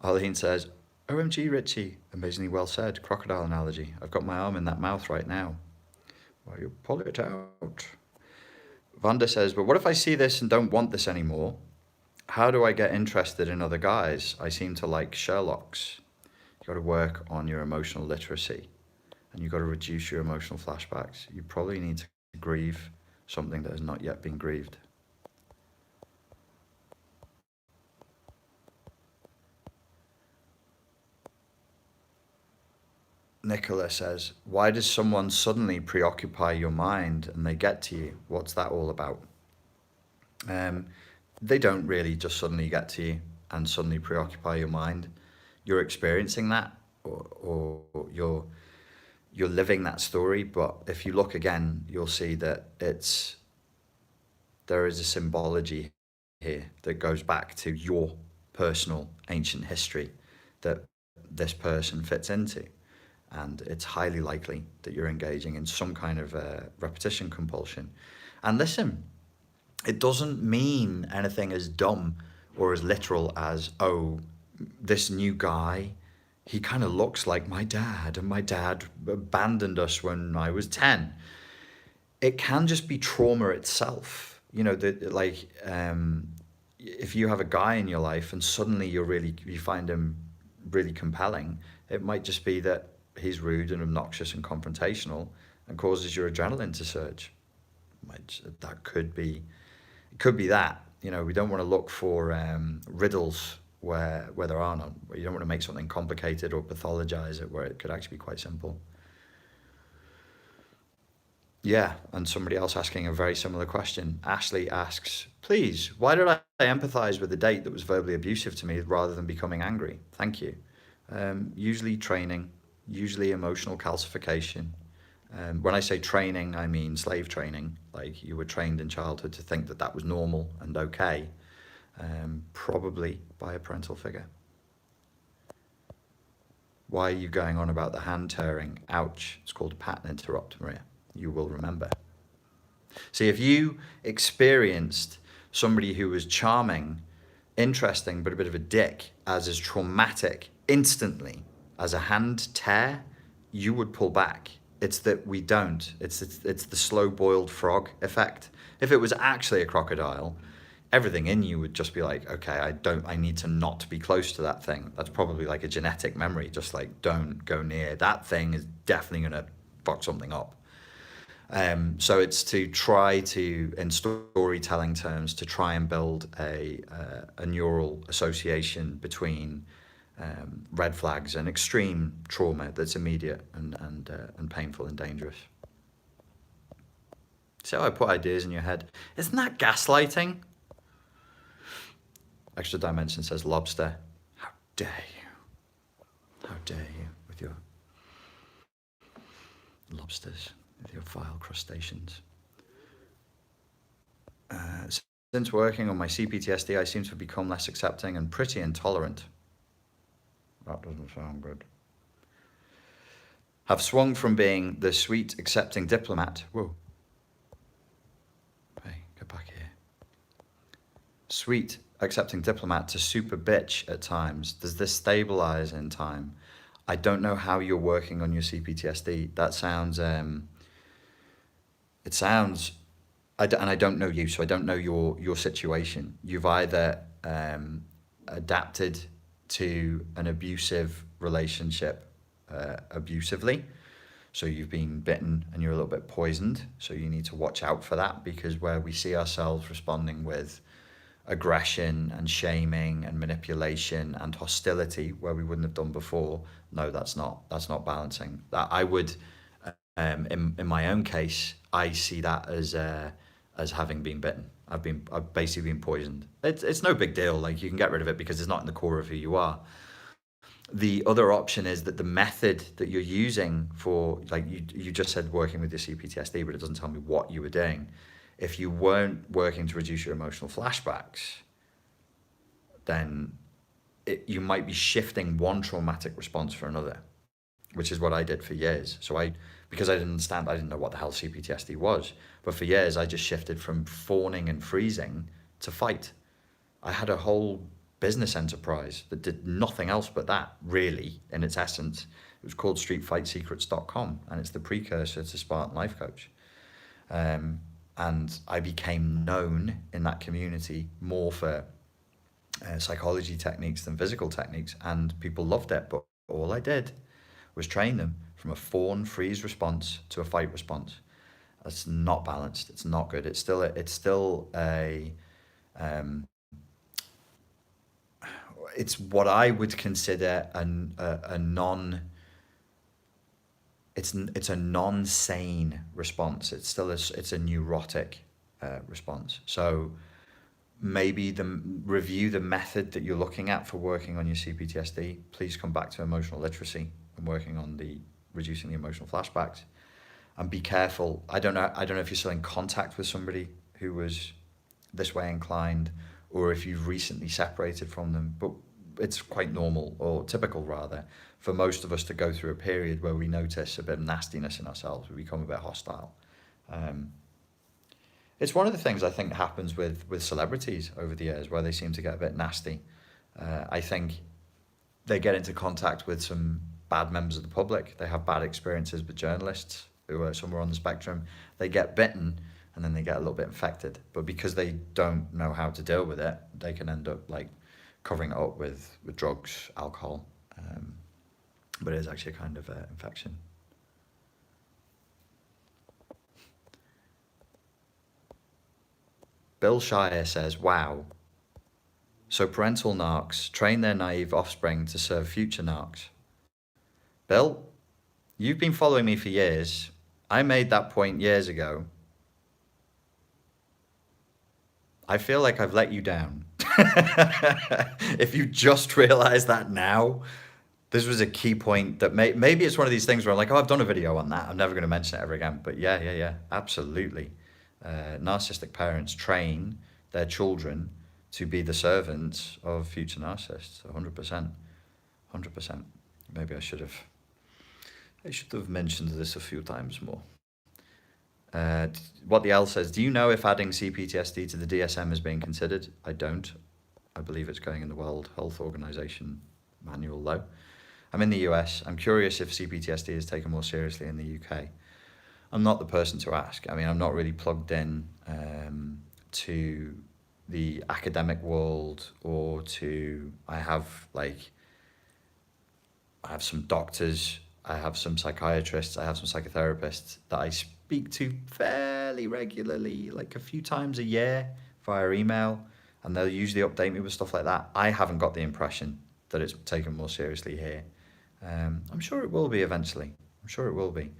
Arlene says, OMG Richie, amazingly well said. Crocodile analogy. I've got my arm in that mouth right now. Well, you pull it out. Vanda says, but what if I see this and don't want this anymore? How do I get interested in other guys? I seem to like Sherlock's. You've got to work on your emotional literacy, and you've got to reduce your emotional flashbacks. You probably need to grieve something that has not yet been grieved. Nicola says, why does someone suddenly preoccupy your mind and they get to you? What's that all about? They don't really just suddenly get to you and suddenly preoccupy your mind. You're experiencing that, or you're living that story. But if you look again, you'll see that there is a symbology here that goes back to your personal ancient history that this person fits into. And it's highly likely that you're engaging in some kind of repetition compulsion. And listen, it doesn't mean anything as dumb or as literal as, oh, this new guy, he kind of looks like my dad, and my dad abandoned us when I was 10. It can just be trauma itself. If you have a guy in your life and suddenly you find him really compelling, it might just be that he's rude and obnoxious and confrontational and causes your adrenaline to surge. That could be, it could be that. We don't want to look for riddles where there are none. You don't want to make something complicated or pathologize it where it could actually be quite simple. Yeah, and somebody else asking a very similar question. Ashley asks, please, why did I empathize with a date that was verbally abusive to me rather than becoming angry? Thank you. Usually training. Usually emotional calcification. When I say training, I mean slave training. Like, you were trained in childhood to think that was normal and okay, probably by a parental figure. Why are you going on about the hand tearing? Ouch, it's called a pattern interrupt, Maria. You will remember. See, if you experienced somebody who was charming, interesting, but a bit of a dick as traumatic instantly as a hand tear, you would pull back. It's that we don't. It's the slow boiled frog effect. If it was actually a crocodile, everything in you would just be like, okay, I need to not be close to that thing. That's probably like a genetic memory, just like, don't go near. That thing is definitely gonna fuck something up. So it's to try to, in storytelling terms, to try and build a neural association between red flags and extreme trauma that's immediate and painful and dangerous. See how I put ideas in your head? Isn't that gaslighting? Extra Dimension says lobster. How dare you? How dare you with your lobsters, with your vile crustaceans. Since working on my CPTSD, I seem to have become less accepting and pretty intolerant. That doesn't sound good. Have swung from being the sweet, accepting diplomat. Whoa. Hey, get back here. Sweet, accepting diplomat to super bitch at times. Does this stabilize in time? I don't know how you're working on your CPTSD. That sounds, it sounds, and I don't know you, so I don't know your situation. You've either adapted to an abusive relationship abusively, so you've been bitten and you're a little bit poisoned, so you need to watch out for that, because where we see ourselves responding with aggression and shaming and manipulation and hostility where we wouldn't have done before, no, that's not balancing. That I would, in my own case, I see that as having been bitten. I've basically been poisoned. It's no big deal. Like, you can get rid of it because it's not in the core of who you are. The other option is that the method that you're using for, like you just said, working with your CPTSD, but it doesn't tell me what you were doing. If you weren't working to reduce your emotional flashbacks, then you might be shifting one traumatic response for another, which is what I did for years. So because I didn't understand, I didn't know what the hell CPTSD was. But for years, I just shifted from fawning and freezing to fight. I had a whole business enterprise that did nothing else but that, really, in its essence. It was called streetfightsecrets.com, and it's the precursor to Spartan Life Coach. And I became known in that community more for psychology techniques than physical techniques, and people loved it. But all I did was train them from a fawn freeze response to a fight response. That's not balanced. It's not good. It's still a it's what I would consider a non. It's a non-sane response. It's still it's a neurotic response. So maybe review the method that you're looking at for working on your CPTSD. Please come back to emotional literacy and working on reducing the emotional flashbacks. And be careful. I don't know if you're still in contact with somebody who was this way inclined, or if you've recently separated from them, but it's quite normal, or typical rather, for most of us to go through a period where we notice a bit of nastiness in ourselves. We become a bit hostile. It's one of the things I think happens with celebrities over the years, where they seem to get a bit nasty. I think they get into contact with some bad members of the public. They have bad experiences with journalists who are somewhere on the spectrum. They get bitten, and then they get a little bit infected. But because they don't know how to deal with it, they can end up like covering it up with drugs, alcohol. But it is actually a kind of infection. Bill Shire says, wow. So parental narcs train their naive offspring to serve future narcs. Bill, you've been following me for years. I made that point years ago. I feel like I've let you down. If you just realize that now, this was a key point that maybe it's one of these things where I'm like, oh, I've done a video on that. I'm never going to mention it ever again. But yeah, absolutely. Narcissistic parents train their children to be the servants of future narcissists. 100%. Maybe I should have mentioned this a few times more. What the L says, do you know if adding CPTSD to the DSM is being considered? I don't. I believe it's going in the World Health Organization manual though. I'm in the US. I'm curious if CPTSD is taken more seriously in the UK. I'm not the person to ask. I mean, I'm not really plugged in to the academic world, or I have some doctors, I have some psychiatrists, I have some psychotherapists that I speak to fairly regularly, like a few times a year via email, and they'll usually update me with stuff like that. I haven't got the impression that it's taken more seriously here. I'm sure it will be eventually. I'm sure it will be.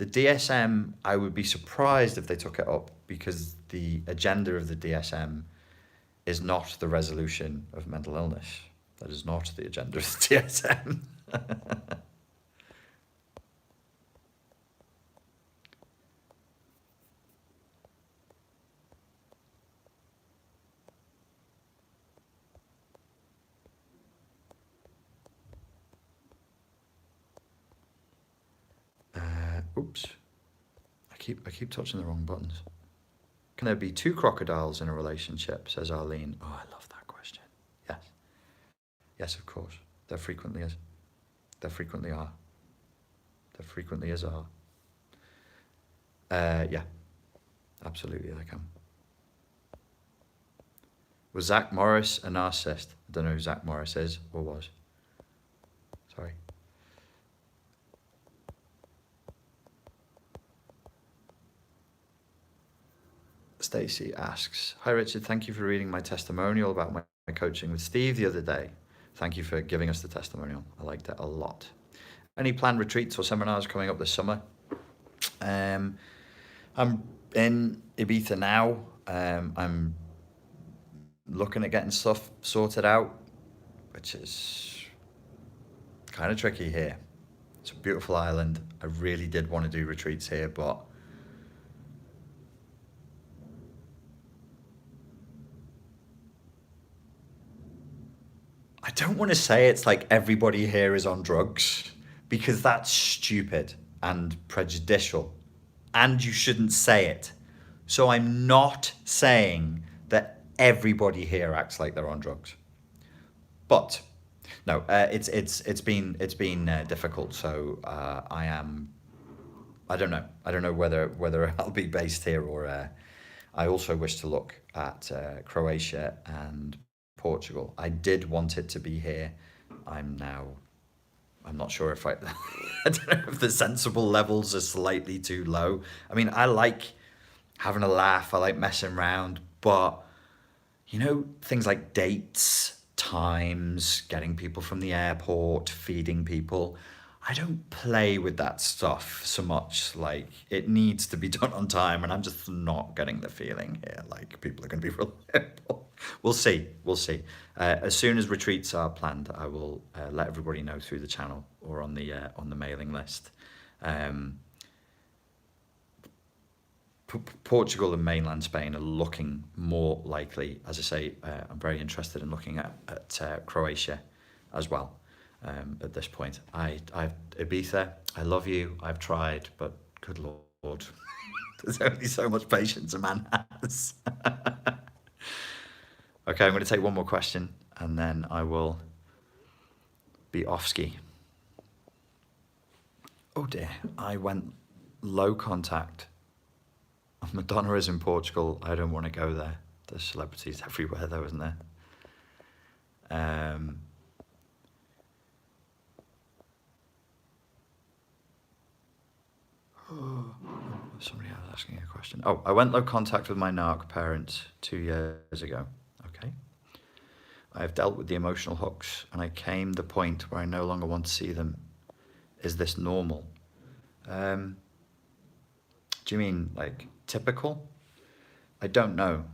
The DSM, I would be surprised if they took it up, because the agenda of the DSM is not the resolution of mental illness. That is not the agenda of the DSM. Oops. I keep touching the wrong buttons. Can there be two crocodiles in a relationship, says Arlene. Oh, I love that question. Yes. Yes, of course. There frequently is. There frequently are. There frequently is are. Yeah. Absolutely, they can. Was Zach Morris a narcissist? I don't know who Zach Morris is or was. Sorry. Stacy asks, hi Richard, thank you for reading my testimonial about my coaching with Steve the other day. Thank you for giving us the testimonial. I liked it a lot. Any planned retreats or seminars coming up this summer? I'm in Ibiza now. I'm looking at getting stuff sorted out, which is kind of tricky here. It's a beautiful island. I really did want to do retreats here, but I don't want to say it's like everybody here is on drugs, because that's stupid and prejudicial, and you shouldn't say it. So I'm not saying that everybody here acts like they're on drugs, but no, it's been difficult. So I don't know whether I'll be based here or I also wish to look at Croatia and Portugal. I did want it to be here. I'm not sure if I don't know if the sensible levels are slightly too low. I mean, I like having a laugh, I like messing around, but things like dates, times, getting people from the airport, feeding people, I don't play with that stuff so much. Like, it needs to be done on time, and I'm just not getting the feeling here like people are going to be reliable. We'll see. As soon as retreats are planned, I will let everybody know through the channel or on the mailing list. Portugal and mainland Spain are looking more likely. As I say, I'm very interested in looking at Croatia as well. At this point, Ibiza, I love you. I've tried, but good Lord, there's only so much patience a man has. Okay, I'm going to take one more question, and then I will be off ski. Oh dear, I went low contact. Madonna is in Portugal. I don't want to go there. There's celebrities everywhere, though, isn't there? Somebody else asking a question. Oh, I went low contact with my narc parents 2 years ago. Okay. I have dealt with the emotional hooks, and I came the point where I no longer want to see them. Is this normal? Do you mean like typical? I don't know.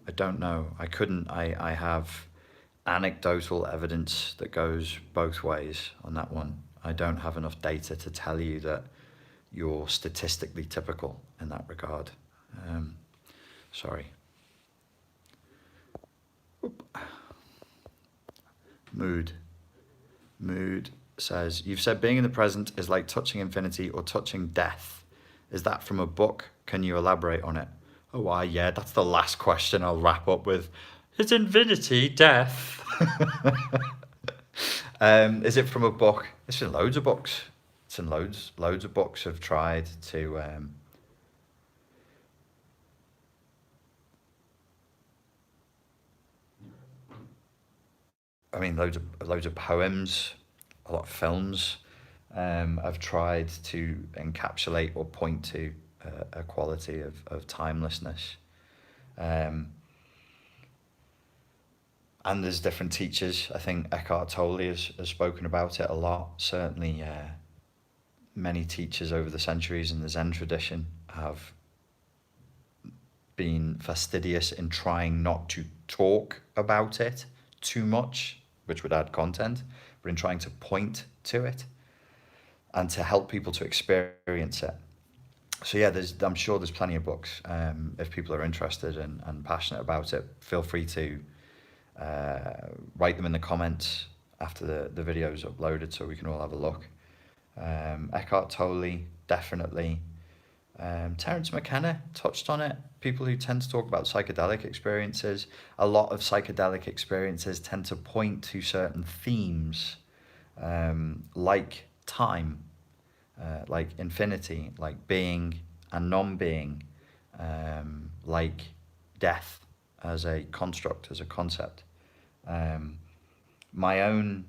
I have anecdotal evidence that goes both ways on that one. I don't have enough data to tell you that you're statistically typical in that regard. Sorry. Oop. Mood says, you've said being in the present is like touching infinity or touching death. Is that from a book? Can you elaborate on it? Oh, yeah, that's the last question I'll wrap up with. Is infinity death? Is it from a book? It's in loads of books. It's in loads of books have tried to loads of poems, a lot of films have tried to encapsulate or point to a quality of timelessness. And there's different teachers. I think Eckhart Tolle has spoken about it a lot. Certainly many teachers over the centuries in the Zen tradition have been fastidious in trying not to talk about it too much, which would add content, but in trying to point to it and to help people to experience it. So yeah, I'm sure there's plenty of books. If people are interested and passionate about it, feel free to write them in the comments after the video is uploaded so we can all have a look. Eckhart Tolle, definitely. Terence McKenna touched on it. People who tend to talk about psychedelic experiences, a lot of psychedelic experiences tend to point to certain themes, like time, like infinity, like being and non-being, like death as a construct, as a concept. My own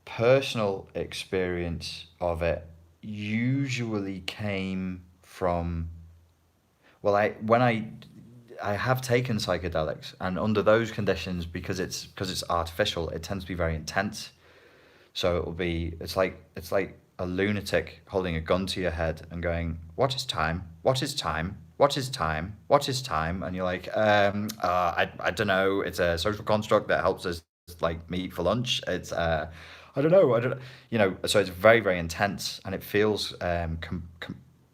personal experience of it usually came from, well, I have taken psychedelics, and under those conditions, because it's artificial, it tends to be very intense. So it's like a lunatic holding a gun to your head and going, "What is time? What is time? What is time? What is time?" And you're like, I don't know. It's a social construct that helps us like meet for lunch. It's I don't know. I don't, you know. So it's very, very intense, and it feels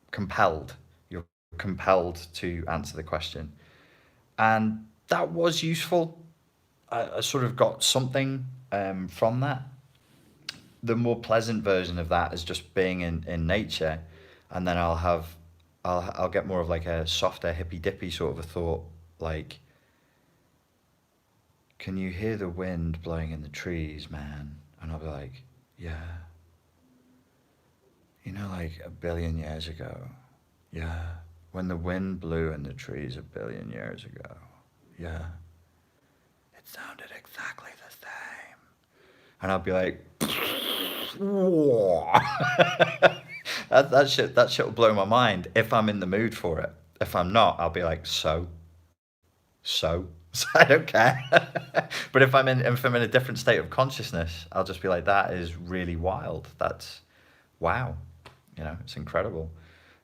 compelled. You're compelled to answer the question, and that was useful. I sort of got something from that. The more pleasant version of that is just being in nature, and then I'll get more of like a softer hippy dippy sort of a thought, like, can you hear the wind blowing in the trees, man? And I'll be like, yeah. You know, like 1 billion years ago, yeah. When the wind blew in the trees 1 billion years ago, yeah. It sounded exactly the same. And I'll be like, that shit will blow my mind if I'm in the mood for it. If I'm not, I'll be like, so I don't care. But if I'm in a different state of consciousness, I'll just be like, that is really wild. That's wow. You know, it's incredible.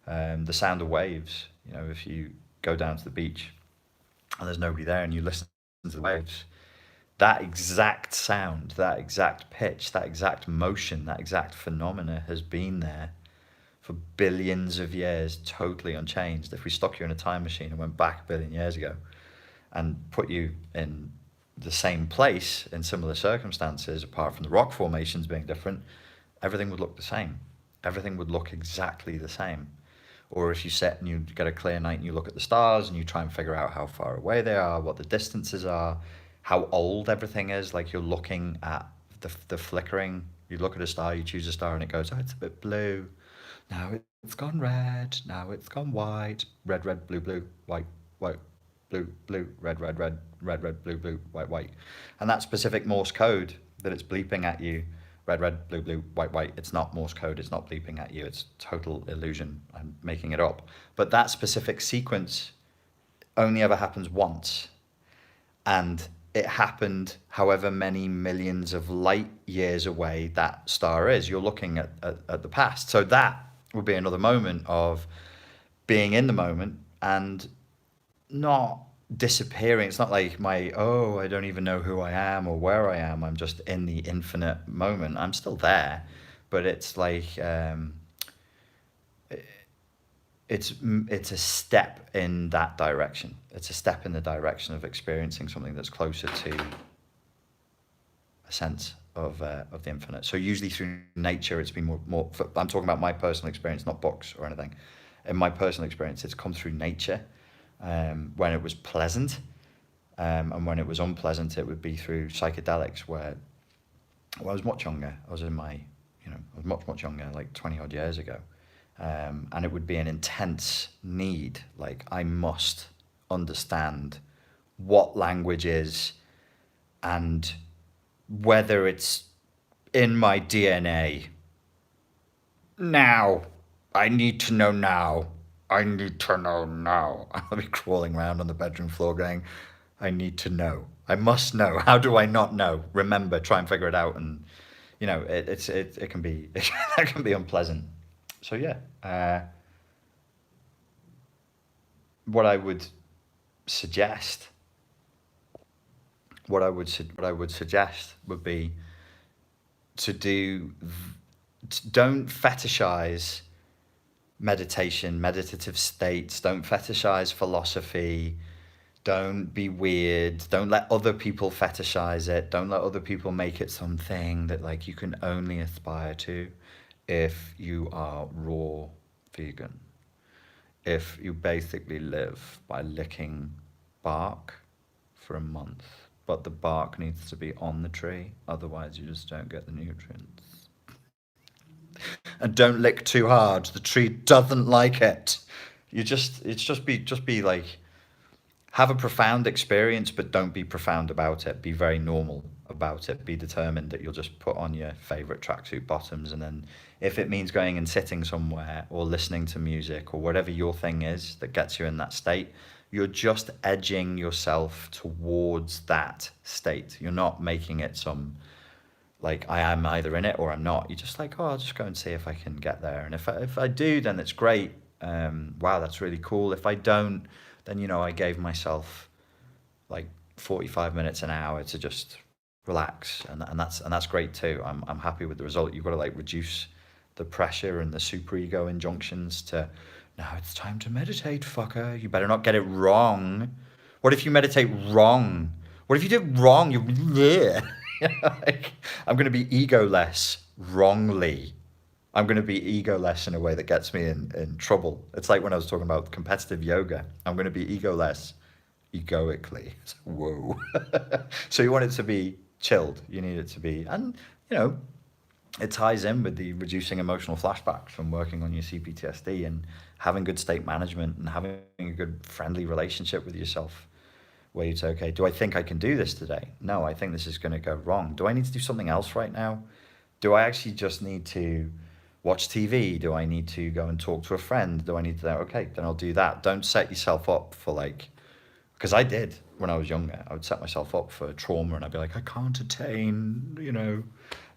The sound of waves. You know, if you go down to the beach and there's nobody there and you listen to the waves, that exact sound, that exact pitch, that exact motion, that exact phenomena has been there for billions of years, totally unchanged. If we stuck you in a time machine and went back 1 billion years ago and put you in the same place in similar circumstances, apart from the rock formations being different, everything would look the same. Everything would look exactly the same. Or if you sit and you get a clear night and you look at the stars and you try and figure out how far away they are, what the distances are, how old everything is, like you're looking at the flickering. You look at a star, you choose a star, and it goes, oh, it's a bit blue. Now it's gone red. Now it's gone white. Red, red, blue, blue, white, white, blue, blue, red, red, red, red, red, blue, blue, white, white. And that specific Morse code that it's bleeping at you, red, red, blue, blue, white, white, it's not Morse code, it's not bleeping at you, it's total illusion. I'm making it up. But that specific sequence only ever happens once. And it happened however many millions of light years away that star is. You're looking at the past. So that would be another moment of being in the moment and not disappearing. It's not like I don't even know who I am or where I am. I'm just in the infinite moment. I'm still there, but it's like it's a step in that direction. It's a step in the direction of experiencing something that's closer to a sense of the infinite. So usually through nature, it's been more. I'm talking about my personal experience, not books or anything. In my personal experience, it's come through nature. When it was pleasant, and when it was unpleasant, it would be through psychedelics. Where I was much younger. I was much younger, like 20 odd years ago. And it would be an intense need, like I must understand what language is and whether it's in my DNA. Now, I need to know now. I need to know now. I'll be crawling around on the bedroom floor going, I need to know. I must know. How do I not know? Remember, try and figure it out. And it can be that can be unpleasant. So yeah, what I would suggest, what I would suggest would be to don't fetishize meditation, meditative states. Don't fetishize philosophy. Don't be weird. Don't let other people fetishize it. Don't let other people make it something that like you can only aspire to if you are raw vegan. If you basically live by licking bark for a month, but the bark needs to be on the tree, otherwise you just don't get the nutrients. And don't lick too hard. The tree doesn't like it. Just be like, have a profound experience, but don't be profound about it. Be very normal about it. Be determined that you'll just put on your favorite tracksuit bottoms, and then if it means going and sitting somewhere or listening to music or whatever your thing is that gets you in that state, you're just edging yourself towards that state. You're not making it some like I am either in it or I'm not. You're just like, oh, I'll just go and see if I can get there. And if I do, then it's great. Wow, that's really cool. If I don't, then I gave myself like 45 minutes, an hour to just relax, and that's great too. I'm happy with the result. You've got to like reduce the pressure and the superego injunctions to now it's time to meditate, fucker. You better not get it wrong. What if you meditate wrong? What if you did wrong? You're yeah. Like, I'm going to be egoless wrongly. I'm going to be egoless in a way that gets me in trouble. It's like when I was talking about competitive yoga. I'm going to be egoless egoically. Whoa. So you want it to be chilled. You need it to be, and it ties in with the reducing emotional flashbacks from working on your CPTSD and having good state management and having a good friendly relationship with yourself where you say, okay, do I think I can do this today? No, I think this is going to go wrong. Do I need to do something else right now? Do I actually just need to watch TV? Do I need to go and talk to a friend? Do I need to, okay, then I'll do that. Don't set yourself up for like, because I did when I was younger. I would set myself up for trauma and I'd be like, I can't attain,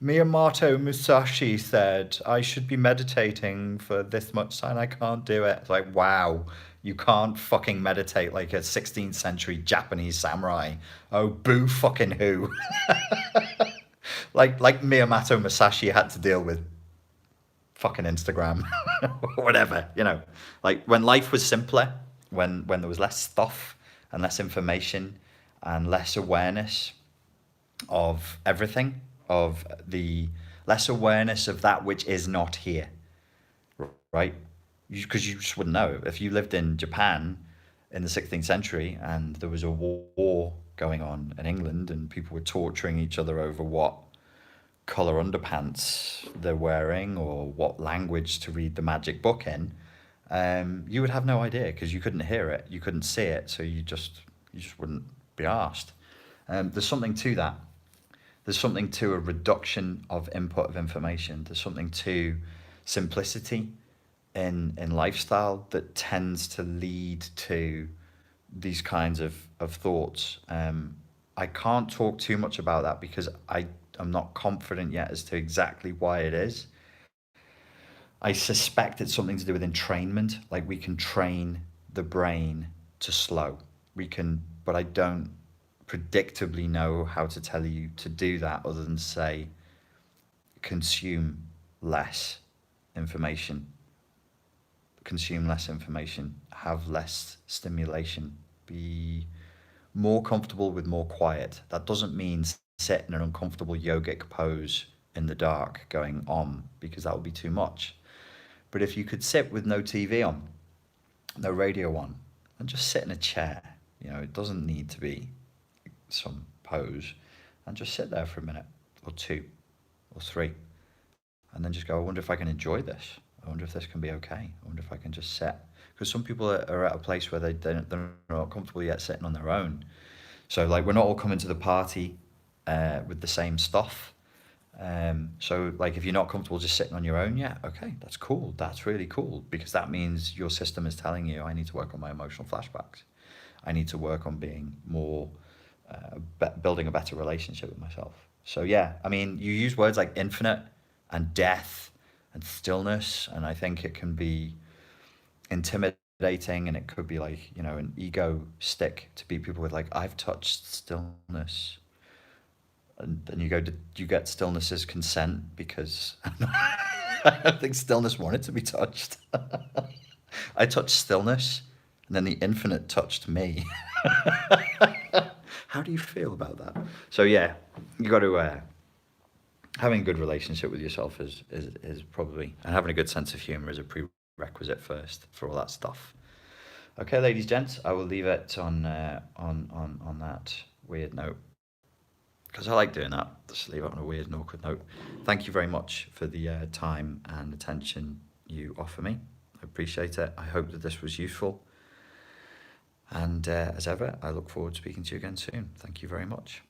Miyamoto Musashi said I should be meditating for this much time. I can't do it. It's like, wow, you can't fucking meditate like a 16th century Japanese samurai. Oh, boo fucking who. like Miyamoto Musashi had to deal with fucking Instagram or whatever, like when life was simpler, when there was less stuff and less information and less awareness of everything, of the less awareness of that which is not here, right? Because you just wouldn't know. If you lived in Japan in the 16th century and there was a war going on in England and people were torturing each other over what color underpants they're wearing or what language to read the magic book in, you would have no idea because you couldn't hear it, you couldn't see it, so you just wouldn't be asked. There's something to that. There's something to a reduction of input of information. There's something to simplicity in lifestyle that tends to lead to these kinds of thoughts. I can't talk too much about that because I'm not confident yet as to exactly why it is. I suspect it's something to do with entrainment. Like we can train the brain to slow. But I don't predictably know how to tell you to do that other than say, consume less information. Consume less information. Have less stimulation. Be more comfortable with more quiet. That doesn't mean sit in an uncomfortable yogic pose in the dark going on, because that would be too much. But if you could sit with no TV on, no radio on, and just sit in a chair, it doesn't need to be some pose, and just sit there for a minute or two or three, and then just go, I wonder if I can enjoy this. I wonder if this can be okay. I wonder if I can just sit. Because some people are at a place where they're not comfortable yet sitting on their own. So like we're not all coming to the party with the same stuff. So like if you're not comfortable just sitting on your own, yeah, okay, that's cool. That's really cool, because that means your system is telling you, I need to work on my emotional flashbacks. I need to work on being more, building a better relationship with myself. So yeah, I mean, you use words like infinite and death and stillness, and I think it can be intimidating, and it could be like, you know, an ego stick to beat people with, like, I've touched stillness. And then you go, do you get stillness's consent? Because I don't think stillness wanted to be touched. I touched stillness, and then the infinite touched me. How do you feel about that? So yeah, you got to having a good relationship with yourself is probably, and having a good sense of humor is a prerequisite first for all that stuff. Okay, ladies, gents, I will leave it on that weird note, because I like doing that. Just leave it on a weird and awkward note. Thank you very much for the time and attention you offer me. I appreciate it. I hope that this was useful. And as ever, I look forward to speaking to you again soon. Thank you very much.